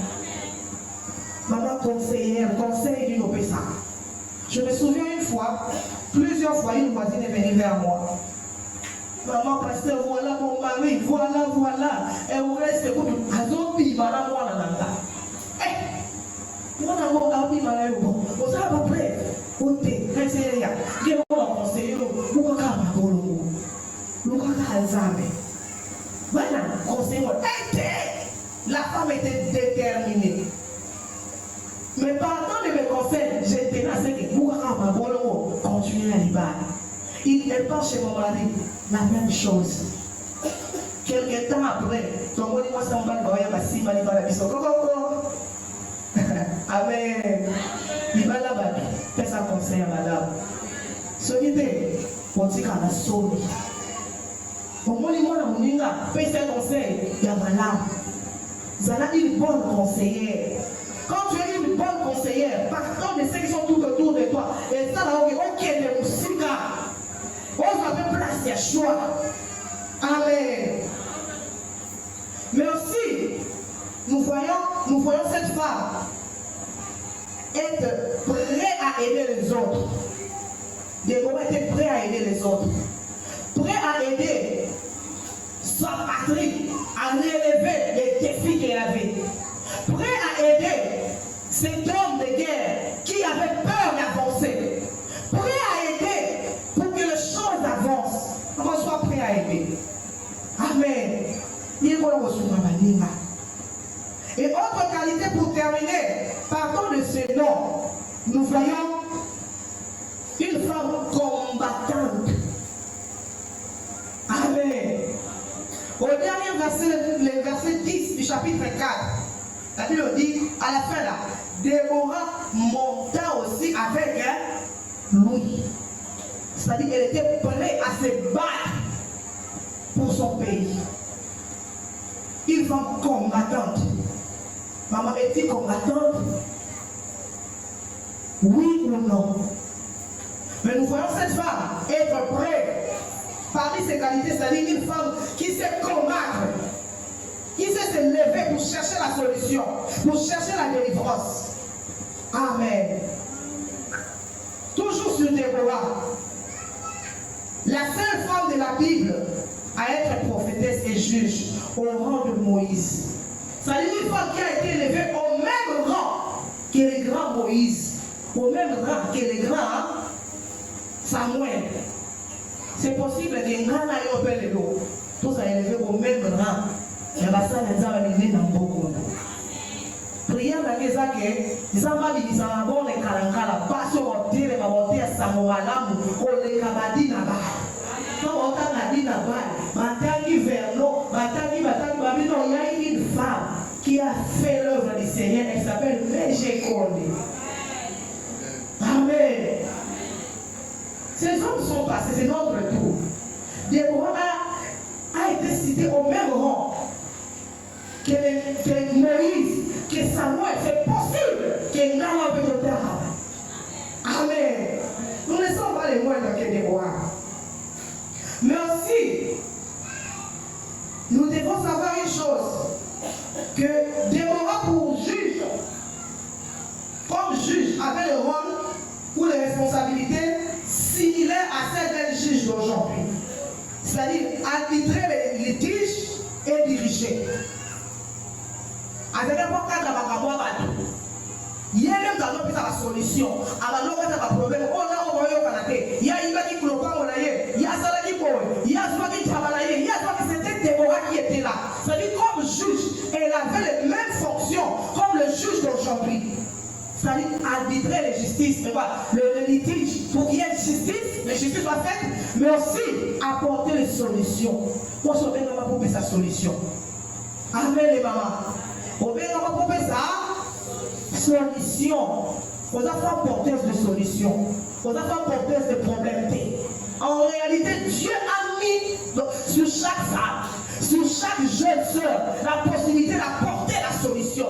Maman conseillère, conseil d'une opération. Je me souviens une fois, plusieurs fois, une voisine est venue vers moi. Maman, pasteur, voilà mon mari, voilà. Et on reste écoute, à Zopi, voilà moi la nanda. Moi, on a dit, on s'est à peu près, on t'est, c'est rien. J'ai mon conseiller, voilà, conseiller, la femme était déterminée. Mais partant de mes conseils, j'étais là, c'est que vous continuez à l'Iban. Elle part chez mon mari, la même chose. Quelques temps après, ton mari moi ça m'a dit si m'a dit la biso. Amen. Il va là-bas, fais ça conseil à madame. Ce qui était, on dit qu'à la somme. Au moins, moi, la moninga, fais ça conseil, il y a madame. Vous avez une bonne conseillère. Quand tu es une bonne conseillère, partant de ceux qui sont tout autour de toi, et ça là, ok, les musiques, on va faire place à choix. Amen. Mais aussi, nous voyons cette femme être prêt à aider les autres. Déborah était prêt à aider les autres. Prêt à aider sa patrie à relever les défis qu'elle avait. Prêt à aider cet homme de guerre qui avait peur d'avancer. Prêt à aider pour que les choses avancent. On soit prêt à aider. Amen. Et autre qualité pour terminer, partant de ce nom, nous voyons une femme combattante. Amen. Au dernier verset, le verset 10 du chapitre 4, la Bible dit, à la fin là, Déborah monta aussi avec lui. C'est-à-dire qu'elle était prête à se battre pour son pays. Une femme combattante. Maman est-elle combattante? Oui ou non? Mais nous voyons cette femme être prête. Parmi ses qualités, c'est-à-dire une femme qui sait combattre, qui sait se lever pour chercher la solution, pour chercher la délivrance. Amen. Toujours sur Déborah, la seule femme de la Bible à être prophétesse et juge au rang de Moïse. C'est-à-dire une femme qui a été élevée au même rang que le grand Moïse, au même rang que le grand Samuel. C'est possible que Ngana et Opelelo, tous sont élevés au même rang. Et la salle est dans beaucoup. Prière dans les années, ils ont dit qu'ils ont bon les Kalankala, pas sur le tir et monter à Samoalam, ou les Kabadi Naba. Quand on a dit Naba, Matagi Verno, Matagi Babino, il y a une femme qui a fait l'œuvre du Seigneur, elle s'appelle Mégé Kondé. Amen. Ces hommes sont passés, c'est notre tour. Déborah a été cité au même rang que Moïse, que Samuel. C'est possible que Ngala peut le faire. Amen. Nous ne sommes pas les moindres que Déborah. Mais aussi, nous devons savoir une chose, que Déborah pour juge, comme juge, avait le rôle ou les responsabilités similaires à celles d'un juge d'aujourd'hui. C'est-à-dire arbitrer les litiges et diriger. À cette époque, il y a même dans notre la solution. Alors, nous avons un problème. On a envoyé au Canada. Il y a une qui ne pas il y a ça qui il y a ça qui travaille. Il y a ça qui c'était Déborah qui était là. C'est-à-dire, comme juge, elle avait les mêmes fonctions comme le juge d'aujourd'hui. C'est-à-dire arbitrer les justices, le litige pour qu'il y ait justice, la justice soit faite, mais aussi apporter les solutions. Pour sauver maman pour sa solution. Amen les mamans. On va pour sa solution. On a fait porteuse de solutions. On a fait porteuse de problèmes. En réalité, Dieu a mis sur chaque femme, sur chaque jeune soeur, la possibilité d'apporter la solution.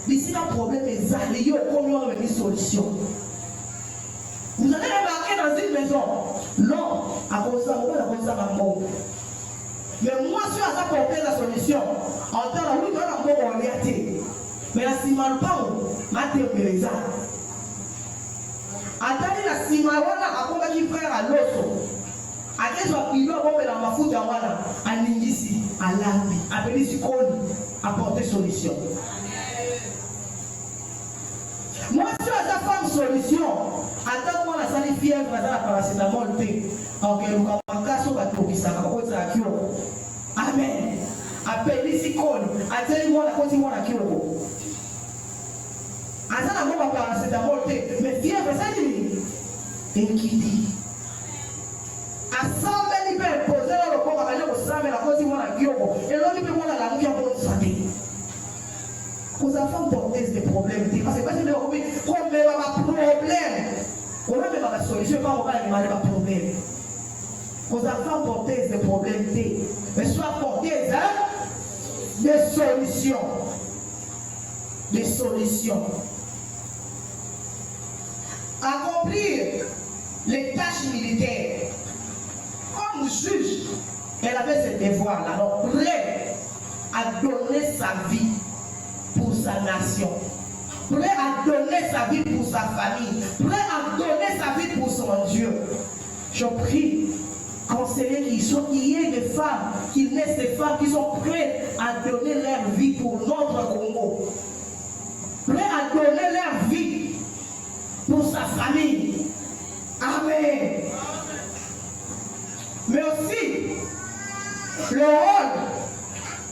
Ici, le problème est allié au combien de solutions. Vous allez remarquer dans une maison, l'homme a commencé à mort. Mais moi, si on a apporté la solution, en tant que oui, on a mort en réalité. Mais la ciment pas, ma théorie, attendez la ciment, on a accompagné frère à l'autre. À quel soit il doit avoir la mafoute à Ningisi, à l'Ambi, à Pélisicone, apporter solution. Moi, si on a femme solution, attends moi la salle fièvre, la paracétamol, ok, nous avons un cas sur la tour qui s'en va, amen. Appelez si con, attendez-moi la continue à Kyoko. Attends la mort paracétamol, mais fièvre, ça dit, et qui dit, à 100 000 libères, poser le corps à aller au 100 000, la continue à Kyoko, et l'autre peut voir la langue qui a bonne santé. Aux enfants portent des problèmes, parce que quand ils ont un problème, on a même la solution, pas on va demander un problème. Aux enfants portent des problèmes, mais soit portés des solutions. Des solutions. Accomplir les tâches militaires. Comme juge, elle avait ce devoir-là, alors prêt à donner sa vie pour sa nation, prêt à donner sa vie pour sa famille, prêt à donner sa vie pour son Dieu. Je prie, conseiller qu'il y ait des femmes, qu'il naisse des femmes qui sont prêtes à donner leur vie pour notre Congo, prêtes à donner leur vie pour sa famille. Amen. Mais aussi, le rôle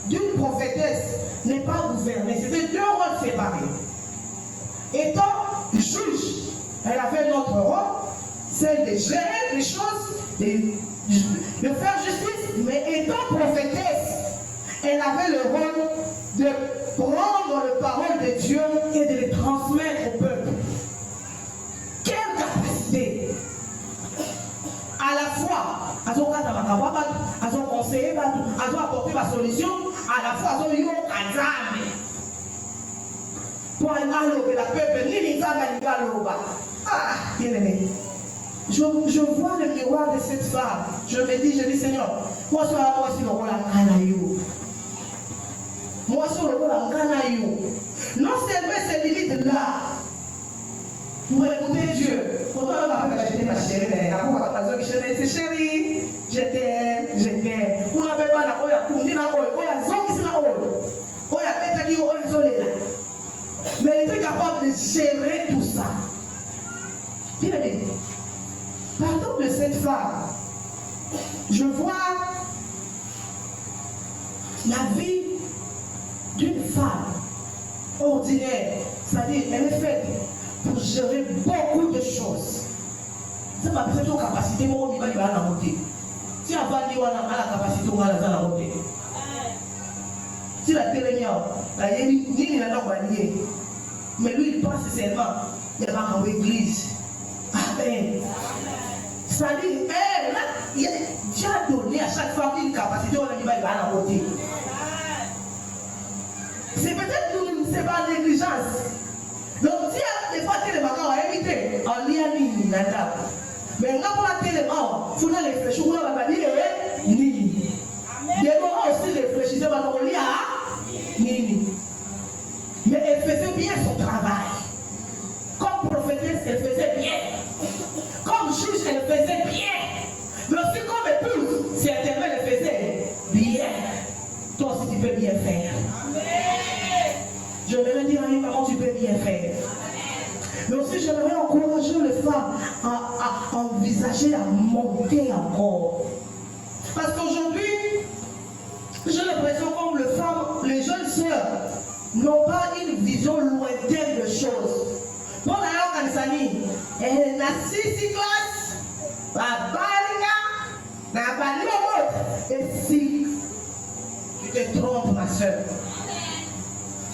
d'une prophétesse n'est pas gouverné, c'était deux rôles séparés. Étant juge, elle avait notre rôle, celle de gérer les choses, de faire justice, mais étant prophétesse, elle avait le rôle de prendre les paroles de Dieu et de les transmettre au peuple. Quelle capacité! À la fois, elles ont conseillé, elles ont apporté la solution, à la fois elles ont eu un Pour un allo que la peuple, ni les femmes, ni ah, bien aimé. Je vois le miroir de cette femme. Je dis, Seigneur, moi, je suis le rôle à Kanaïou. Moi, je suis le rôle à Kanaïou. Non seulement ces limites là, pour écouter Dieu. Pourtant, on m'a fait acheter ma chérie, mais c'est chérie, je t'aime. On n'avait pas la oya, on dit la oya, oya, zong, c'est la oya. Oya, peut-être qu'il y a oya, zolé là. Mais il était capable de gérer tout ça. Bien aimé. Pardon de cette femme, je vois la vie d'une femme ordinaire, c'est-à-dire elle est faite pour gérer beaucoup de choses. Ça m'a fait une capacité, moi, on va la monter. Si elle va dire qu'on a la capacité, on va la monter. Si la télé la ni la normalité, mais lui il pense seulement, il va dans l'église. Amen. C'est-à-dire, Dieu a donné à chaque femme une capacité, on va la monter. C'est peut-être c'est pas négligence. Donc, si elle n'est pas tellement invité, on lit à l'île, mais quand on a tellement, il faut réfléchir, on va dire, ni. Des moments aussi réfléchir, on lit à ni. Mais elle faisait bien son travail. Comme prophétesse, elle faisait bien. Comme juge, elle faisait bien. Mais aussi comme épouse, certainement, elle faisait bien. Toi aussi, tu peux bien faire. Je vais dire à une maman, tu peux bien faire. Mais aussi, j'aimerais encourager les femmes à envisager, à monter encore. Parce qu'aujourd'hui, j'ai l'impression comme les jeunes sœurs n'ont pas une vision lointaine de choses. Bon, alors, Kanisani, elle n'a 6 classes, la balinga, la balinga, et si tu te trompes, ma soeur.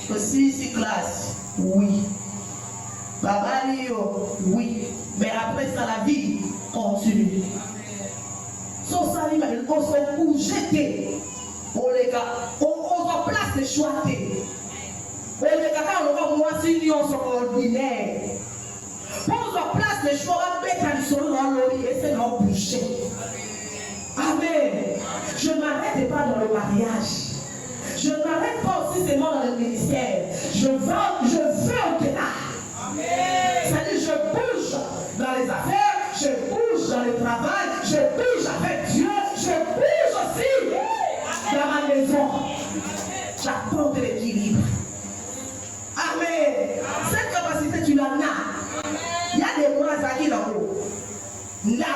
Aussi 6 classes, oui. Babalio, oui. Mais après ça, la vie continue. Sans ça, on se jeter. On va place de choix. On les gars, on va moi si nous sommes ordinaires. On va place de choix, on va mettre un solo dans l'eau et c'est non boucher. Amen. Je ne m'arrête pas dans le mariage. Je ne m'arrête pas aussi seulement dans le ministère. Je veux au-delà. C'est-à-dire, je bouge dans les affaires, je bouge dans le travail, je bouge avec Dieu, je bouge aussi dans ma maison. J'apporte l'équilibre. Amen. Cette capacité, tu l'en as. Il y a des mois qui sont là-haut. Là.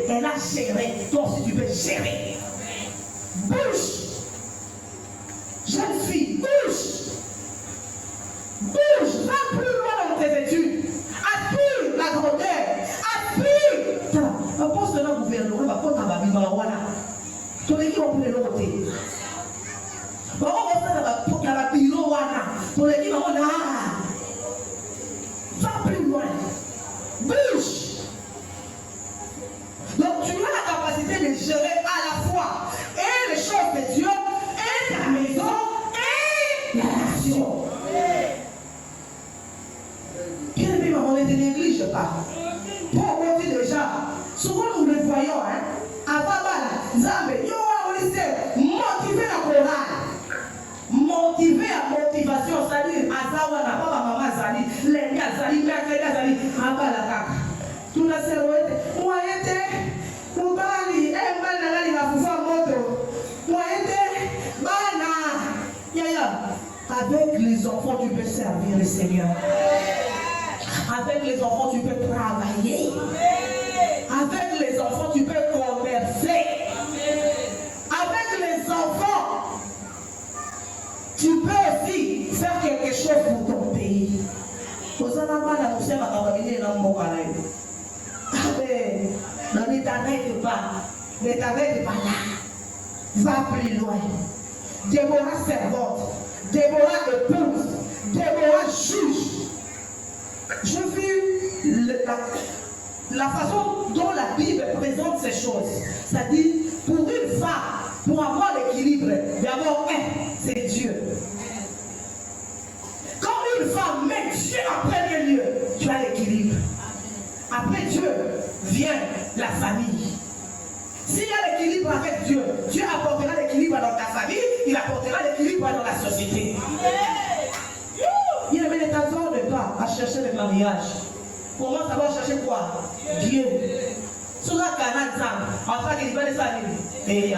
Elle a géré, toi aussi tu peux gérer. Bouge. Jeune fille, bouge. Bouge, va plus loin dans tes études. Aspire la grandeur. Aspire. Un poste de notre gouvernement, va pas ta vie dans la voilà. Ton équipe va prendre l'autre. Bon, on va faire la bureau voilà. Ton équipe va là. Va plus loin. Bouge. Donc tu as la capacité de gérer à la fois et les choses de Dieu, et ta maison, et la nation. Bien aimé, maman, ne te néglige pas. Pour on dit déjà, souvent nous le voyons, à Babala, Zambé, yo, on dit motiver la chorale. Motiver la motivation, c'est-à-dire, Azawa, na papa, maman, Zali, Lenga, Zali, Merkega, Zali, Abala, Kaka. Tout la servette, moi, était. Mubali, mbali nani nafufa moto. Moi était bana. Yaya, avec les enfants tu peux servir le Seigneur. Avec les enfants tu peux travailler. Avec les enfants tu peux commercer. Avec les enfants tu peux aussi faire quelque chose pour ton pays. Amen. Ne t'arrête pas. Ne t'arrête pas là. Va plus loin. Déborah servante. Déborah épouse. Déborah juge. Je vis la façon dont la Bible présente ces choses. C'est-à-dire, pour une femme, Pour avoir l'équilibre, d'abord, c'est Dieu. Quand une femme met Dieu en premier lieu, tu as l'équilibre. Après Dieu vient la famille. S'il y a l'équilibre avec Dieu, Dieu apportera l'équilibre dans ta famille, il apportera l'équilibre dans la société. Il ne t'attendent pas à chercher le mariage. Comment ça va chercher quoi? Dieu. Sur la canal, en fait, il va les saluer. Et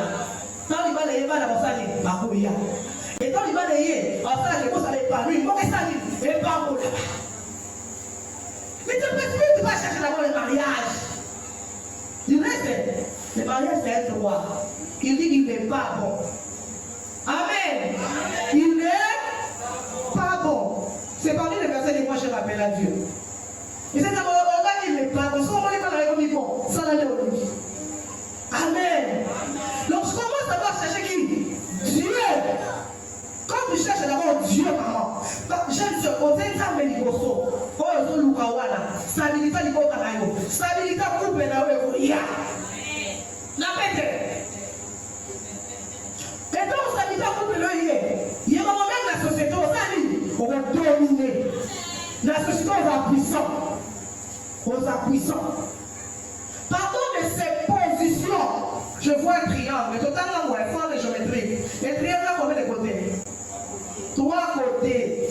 quand il va les saluer, et quand il va les en fait, il va les saluer. Il va les saluer. Et pas pour là-bas. Mais tu vas chercher d'abord le mariage. Il reste. Le mariage, c'est un droit. Il dit qu'il n'est pas bon. Amen. Il n'est pas bon. C'est parmi les personnes qui moi je rappelle à Dieu. Et c'est d'abord, on va dire, il n'est pas bon. Si on va dire pas comme il bon, ça va aller au lit. Amen. Donc, je commence d'abord à chercher qui? Dieu. Quand tu cherches d'abord Dieu, maman, j'aime ce côté, ça me dit bosso. Oh, je suis Lukawana. Stabilité, il faut que stabilité, coupe, il y a. La bête. Et donc, ça dit pas couple le il y a un moment même la société, on va dominer. La société, on va puissant. Pardon de ces positions, je vois un triangle, totalement moins fort de géométrie. Le triangle a combien de côtés? 3 côtés.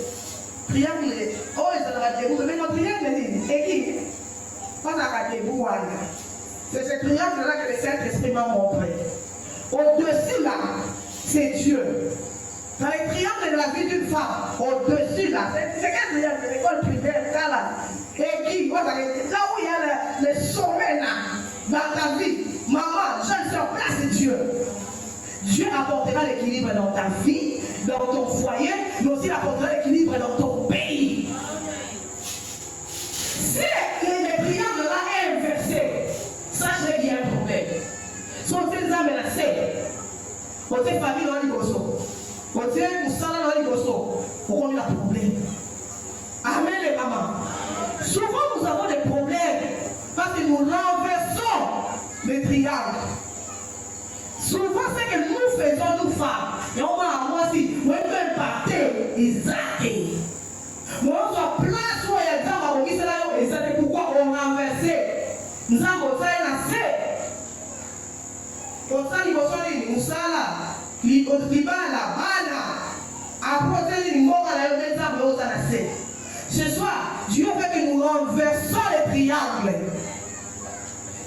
Triangle, oh, ils ont la débouche, mais notre triangle, et qui? On a la débouche. C'est ce triangle-là que le Saint-Esprit m'a montré. Au-dessus là, c'est Dieu. Dans les triangles de la vie d'une femme, au-dessus là, c'est quel triangle de l'école primaire, là? Et qui? Là où il y a le sommet là, dans ta vie, maman, jeune soeur, là c'est Dieu. Dieu apportera l'équilibre dans ta vie, dans ton foyer, mais aussi il apportera l'équilibre dans ton pays. Si le triangle là est inversé, sache qu'il y a un problème. Si on s'est menacé, on s'est famille dans les gossos, on s'est moussala dans les gossos, pourquoi on a un problème? Amen les mamans. Souvent nous avons des problèmes parce que nous renversons les triangles. Souvent c'est que nous faisons nous femmes. Et on va à moi aussi, on peut partir, Isaac. Moi on soit place où il y a des gens qui sont là, et c'est pourquoi on renverse. Nous avons ça pour ça, il faut dire que nous ce soir, Dieu veut que nous renversons les triangles.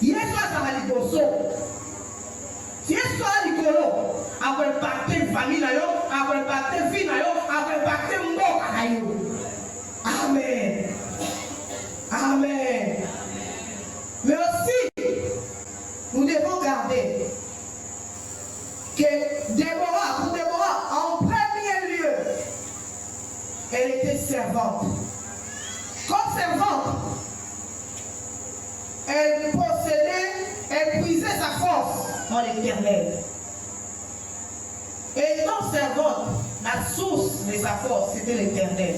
Hier soir, ça va dire bosso. Hier soir, Nicolo, après partir famille, après partir fille, après partir mort. Amen. Amen. Mais aussi, nous devons garder que Déborah, en premier lieu, elle était servante. Comme servante, elle possédait, elle puisait sa force en l'Éternel. Et étant servante, la source de sa force, c'était l'Éternel.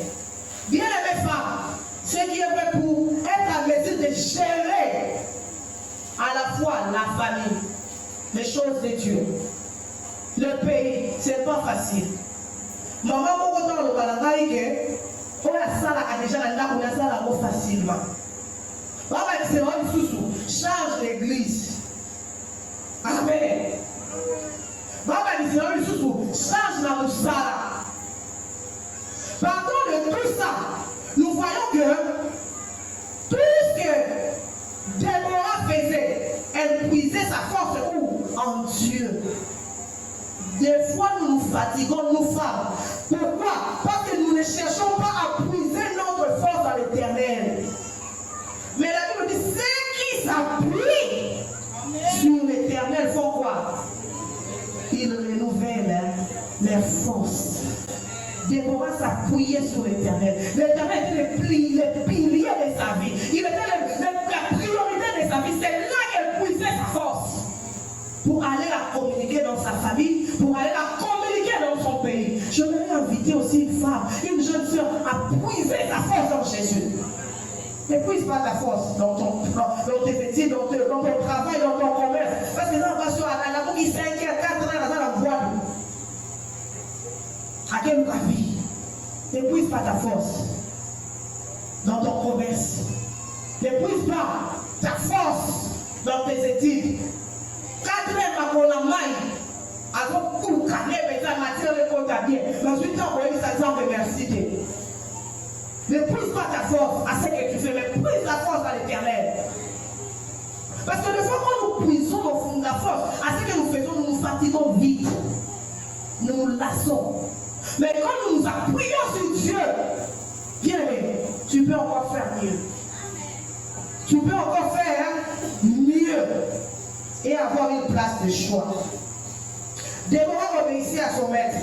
Bien aimée femme, ce qui est fait pour être en mesure de gérer à la fois la famille, les choses de Dieu, le pays, c'est pas facile. Maman, beaucoup de temps, le balanaïque, on a ça là, déjà là, on a ça là facilement. Maman, c'est vrai, sous charge l'église. Amen. Maman, c'est vrai, sous charge la moussala. Pardon de tout ça, nous voyons que tout ce que Déborah faisait, elle puisait sa force où? En Dieu. Des fois, nous nous fatiguons, nous femmes. Pourquoi? Parce que nous ne cherchons pas à puiser notre force dans l'Éternel. Mais la Bible dit, ceux qui s'appuient sur l'Éternel font quoi? Ils renouvellent leurs forces. Déborah s'appuyait sur l'Éternel. L'Éternel était le pilier de sa vie. Il était la priorité de sa vie. C'est là qu'elle puisait sa force. Pour aller la communiquer dans sa famille, pour aller la communiquer dans son pays. Je voudrais inviter aussi une femme, une jeune soeur à puiser sa force dans Jésus. Ne puise pas ta force dans tes métiers, dans ton travail, dans ton commerce. Parce que là, on va sur la boucle, 5 4 ans, À quelle vie? N'épuise pas ta force dans ton commerce. N'épuise pas ta force dans tes études. Quatrième, à mon amaille, à ton coup, canet, mais ça matière le compte à bien. Dans une temps, on va dire ça, merci Dieu. N'épuise pas ta force à ce que tu fais, mais puise la force à l'Éternel. Parce que des fois, quand nous puisons au fond de la force, à ce que nous faisons, nous nous fatiguons vite. Nous nous lassons. Mais quand nous nous appuyons sur Dieu, bien aimé, tu peux encore faire mieux. Tu peux encore faire mieux et avoir une place de choix. Déborah obéissait à son maître.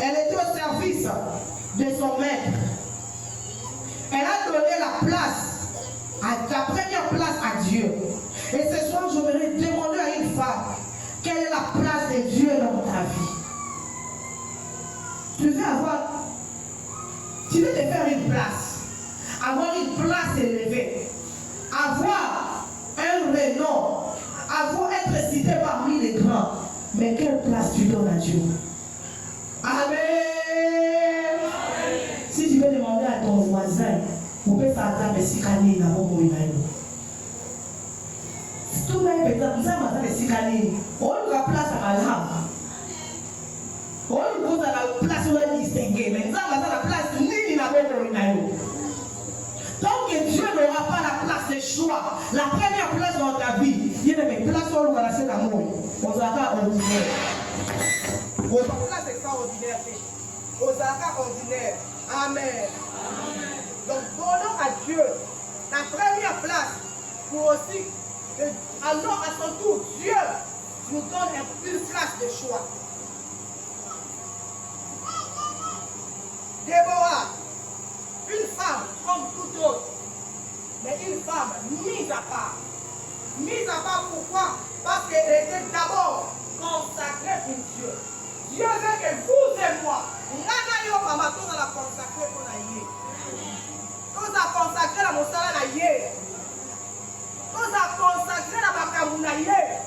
Elle était au service de son maître. Elle a donné la place, la première place à Dieu. Et ce soir, je voudrais demander à une femme, quelle est la place de Dieu dans ta vie? Tu veux te faire une place, avoir une place élevée, avoir un renom, être cité parmi les grands. Mais quelle place tu donnes à Dieu? Amen. Si tu veux demander à ton voisin, vous pouvez s'attendre à ce qu'il y a tout le monde peut dire, ça m'a dit, on a place à la lame. On a la place où on est distingué, mais ça m'a la place ni la bonne. Tant que Dieu n'aura pas la place de choix, la première place dans ta vie, il y a des places où on va rester d'amour. On s'attend ordinaire. On va place extraordinaire. On s'attend ordinaire. Amen. Donc, donnons à Dieu la première place pour aussi, alors à son tour, Dieu nous donne une place de choix. Déborah, une femme comme toute autre, mais une femme mise à part. Mise à part pourquoi? Parce qu'elle était d'abord consacrée pour Dieu. Dieu veut que vous et moi, nous la consacrer pour la yé. Nous a consacré la mosala la yé. Nous a consacré la makamuna yé.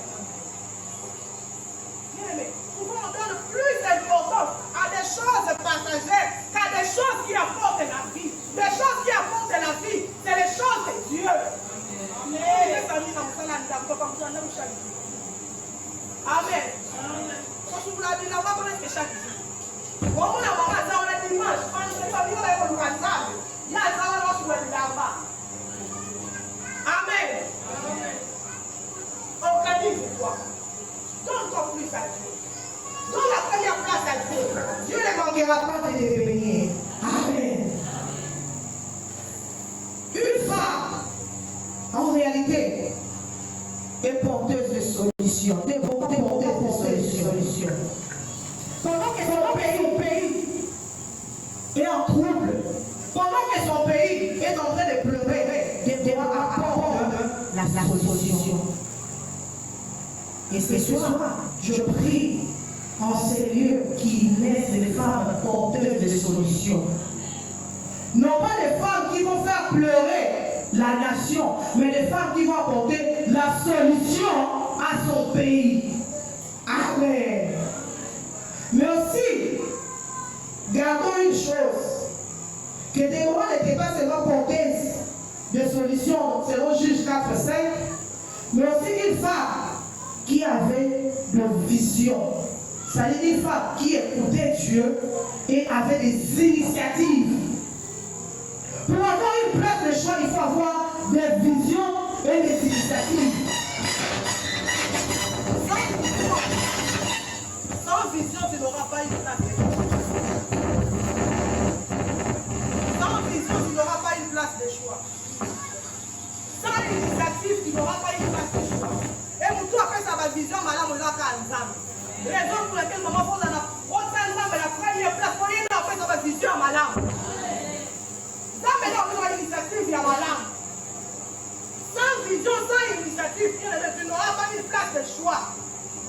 Bien-aimé, souvent on donne plus d'importance à des choses passagères qu'à des choses qui apportent la vie. Les choses qui apportent la vie, c'est les choses de Dieu. Amen. Amen. Quand vous l'avez dit, on va connaître chaque jour. On a dimanche, quand nous sommes il y a là-bas. Amen. Organise-toi. Donne-toi plus à Dieu. Donne la première place à Dieu. Dieu ne manquera pas de te bénir. Amen. Une femme, en réalité, est porteuse de solutions. Porteuse de solutions. Pendant que son pays est en trouble, pendant que son pays est en train de pleurer, Déborah apporte la solution. Et ce soir, je prie en ces lieux qui naissent des femmes porteuses de solutions. Non pas des femmes qui vont faire pleurer la nation, mais des femmes qui vont apporter la solution à son pays. Amen. Mais aussi, gardons une chose, que Déborah n'était pas seulement porteuse de solutions selon Juge 4-5, mais aussi une femme qui avait de vision. C'est-à-dire une femme qui écoutait Dieu et avait des initiatives. Pour avoir une place de choix, il faut avoir des visions et des initiatives. Sans vision, tu n'auras pas une place de choix. Sans vision, tu n'auras pas une place de choix. Sans initiative, tu n'auras pas une place de choix. Et pour toi, après ça, ma vision, madame, on l'a qu'à ensemble. Raison pour laquelle maman pose la première place. Pour y aller, après ça, ma vision, madame. Ça, maintenant, on a l'initiative, il y a madame. Sans vision, sans initiative, tu n'auras pas une place de choix.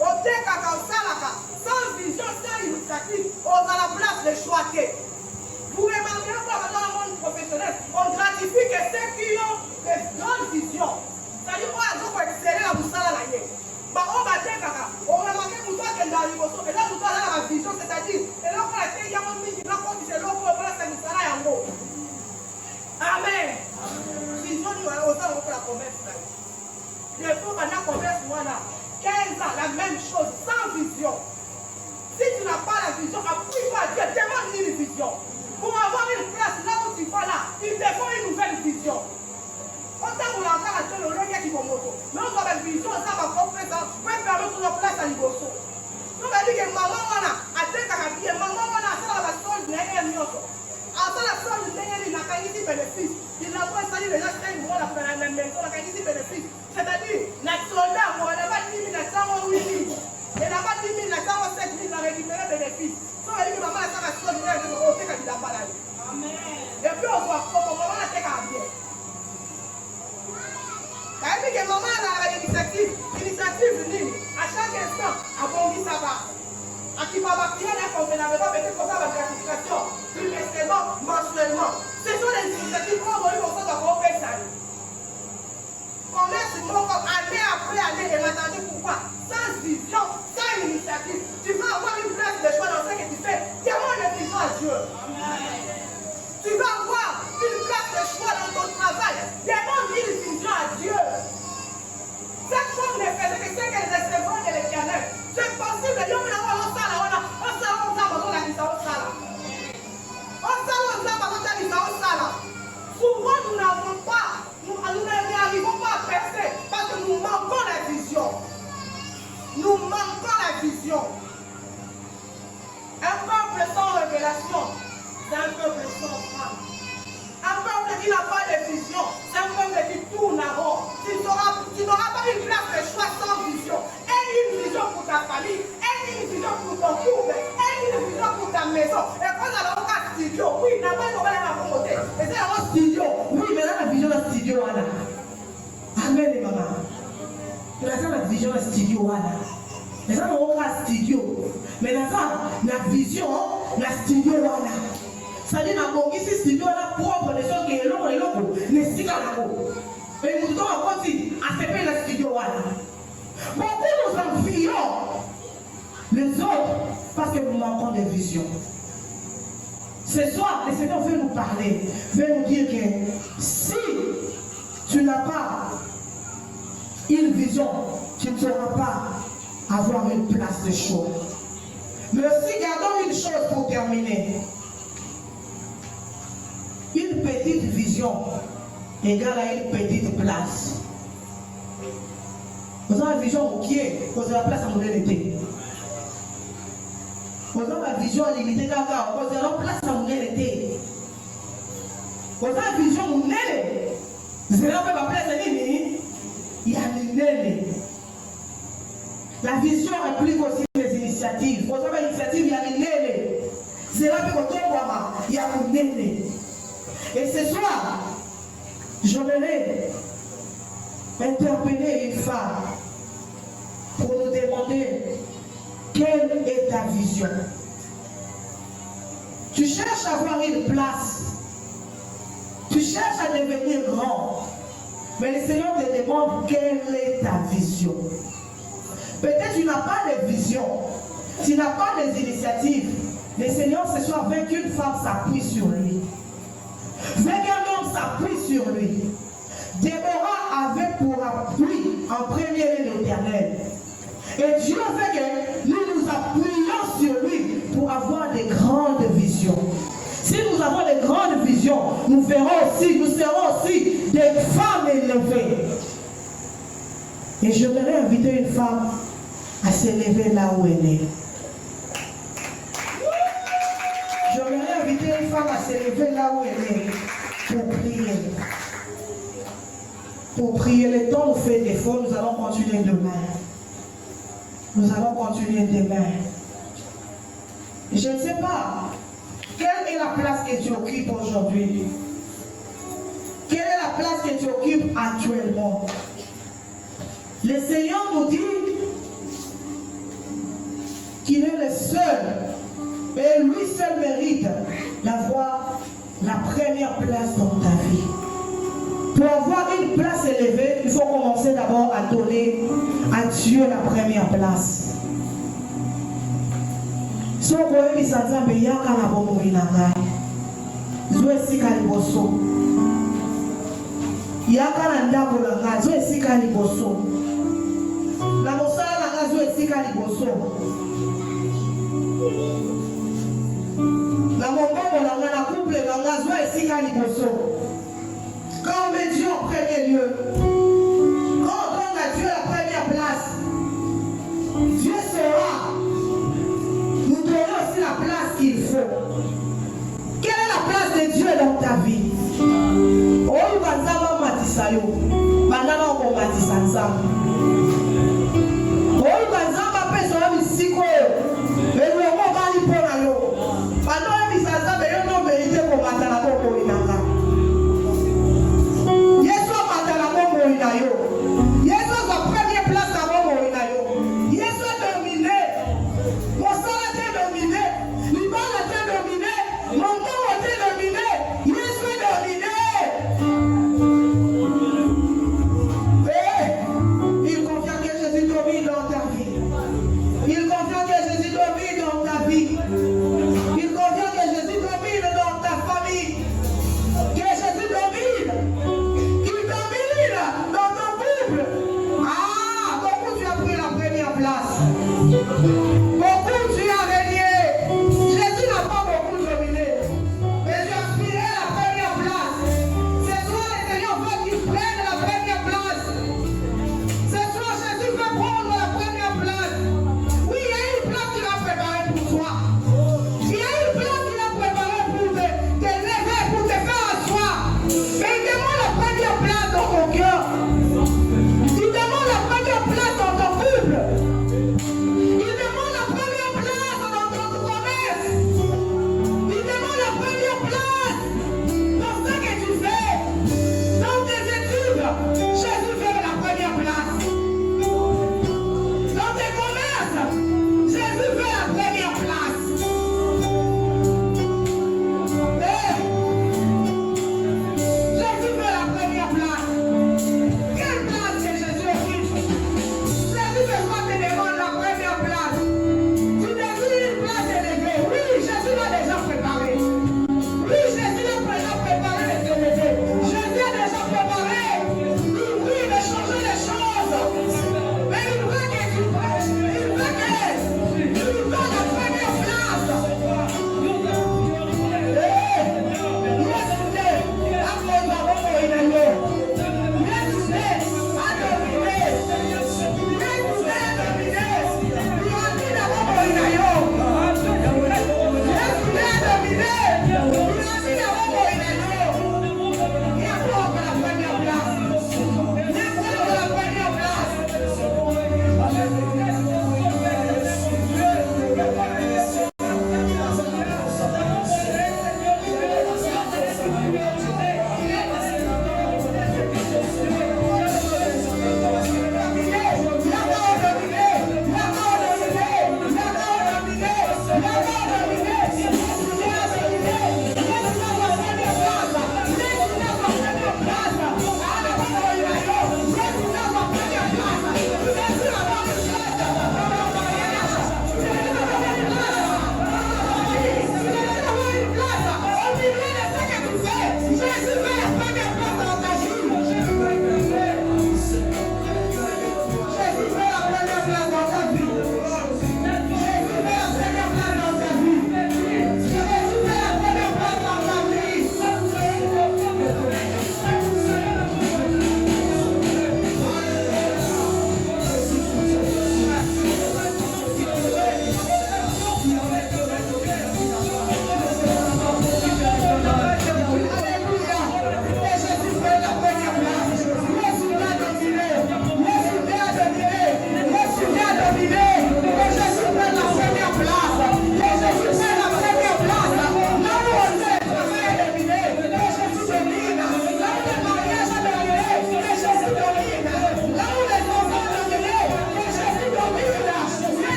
Sans vision, sans initiative, on a la place de choix. Vous remarquez pas dans le monde professionnel, on gratifie que ceux qui ont des grandes visions. C'est-à-dire qu'on a exceller la moussala à la yé. On va dire on a remarqué pour toi qu'elle a une vision, c'est-à-dire, et là, on a dit, il y a pas la vision, appuie-toi à Dieu, demande une vision. Pour avoir une place là où tu vas là, il te faut une nouvelle vision. Autant pour l'entendre à Dieu, le lieu qui va moto. Mais on a une vision, ça va faire ça, on va faire notre place à Liboso. On va dire que maman, on a deux caractères, maman, on a ça la solde de l'ennemi. Après la solde de l'ennemi, il n'a qu'à ici bénéfice. Il n'a pas sali déjà 5 mois, la même maison, il n'a qu'à ici bénéfice. C'est-à-dire, la soldat, on n'a pas 10 000, la 108 000. Il n'a pas 10 000, la 107 000, il a récupéré bénéfice. On va dire que maman, ça va solde de l'ennemi, on sait qu'il a pas la vie. Et puis on voit comment maman a fait qu'à bien. Elle dit que maman a l'initiative venue. À chaque instant, à Bongi ça va. À qui va bâtir un convenablement, peut-être qu'on va la gratification, trimestriellement, mensuellement. Ce sont les initiatives qu'on va comme ça dans faire ça. Commerce, année après année, et m'attendez pourquoi? Sans vision, sans initiative. Tu vas avoir une place de choix dans ce que tu fais. Demande une vision à Dieu. Tu vas avoir une place de choix dans ton travail. Demande une vision à Dieu. Cette forme ne faisait que ce qu'elle recevront de l'Éternel. C'est possible. Souvent, nous n'avons pas, nous n'arrivons pas à percer parce que nous manquons la vision. Nous manquons la vision. Un peuple sans révélation, c'est un peuple sans femme. Un peuple qui n'a pas de vision, c'est un peuple qui tourne à rond. Tu n'auras pas une place de choix sans vision. Aie une vision pour ta famille, aie une vision pour ton couple, aie une vision pour ta maison. Et quand on a un studio, oui, il n'a pas de problème à promoter. Et c'est un studio, oui, mais là la vision d'un studio, voilà. Amen, les mamans. Mais là, la vision d'un studio, voilà. Mais ça, on a un studio. Mais là, la vision d'un studio, voilà. C'est-à-dire que si studio est propre, les choses qui sont là, les studios là. Et nous devons continuer à se faire le studio là. Beaucoup nous envions les autres parce que nous manquons de vision. Ce soir, le Seigneur veut nous parler, veut nous dire que si tu n'as pas une vision, tu ne sauras pas avoir une place de choix. Mais aussi, gardons une chose pour terminer. Une petite vision égale à une petite place. Vous avez une vision qui est, vous avez la place à modernité. Vous avez la vision limitée, vous avez la place à modernité. Vous avez la vision modernité. Vous avez la place à modernité. Il y a une. La vision implique aussi les initiatives. Vous avez l'initiative, il y a une. C'est là que il y a une. Et ce soir, j'aimerais interpeller une femme pour nous demander quelle est ta vision. Tu cherches à avoir une place, tu cherches à devenir grand, mais le Seigneur te demande quelle est ta vision. Peut-être tu n'as pas de vision, tu n'as pas des initiatives. Le Seigneur ce soir veut qu'une femme s'appuie sur lui. Veut qu'un homme s'appuie sur lui. Déborah avait pour appui en premier lieu l'Éternel. Et Dieu veut que nous nous appuyions sur lui pour avoir des grandes visions. Si nous avons des grandes visions, nous serons aussi des femmes élevées. Et je voudrais inviter une femme à s'élever là où elle est. Je voudrais inviter une femme à s'élever là où elle est pour prier. Pour prier, le temps nous fait défaut, nous allons continuer demain. Nous allons continuer demain. Je ne sais pas, quelle est la place que tu occupes aujourd'hui? Quelle est la place que tu occupes actuellement? Le Seigneur nous dit qu'il est le seul, et lui seul mérite d'avoir la première place dans ta vie. Pour avoir une place élevée, il faut commencer d'abord à donner à Dieu la première place. Si on voit les Sanzambe, il y a un bon morinanga. Zoé Sikaliboso. Il y a un ndamolanga. Zoé Sikaliboso. La mosala langa Zoé Sikaliboso. Dans mon bon, on a un couple, dans la joie et si quand on met Dieu en premier lieu, quand on donne à Dieu la première place, Dieu saura nous donner aussi la place qu'il faut. Quelle est la place de Dieu dans ta vie? Oh, Banzama Matisayo, Banana on Matisanzam. Oh, Banzama Pessoa Missiko, mais nous avons pas les pour la yo. Pendant les Missanzam, mais nous vérité pour Matala pour Inanga. Yesu Matala pour Inayo. Yesu a première place avant Inayo. Yesu a dominé. Mon sang a été dominé. L'Iban a été dominé. Mon corps a été dominé. Yesu est dominé. Et il confia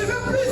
veux plus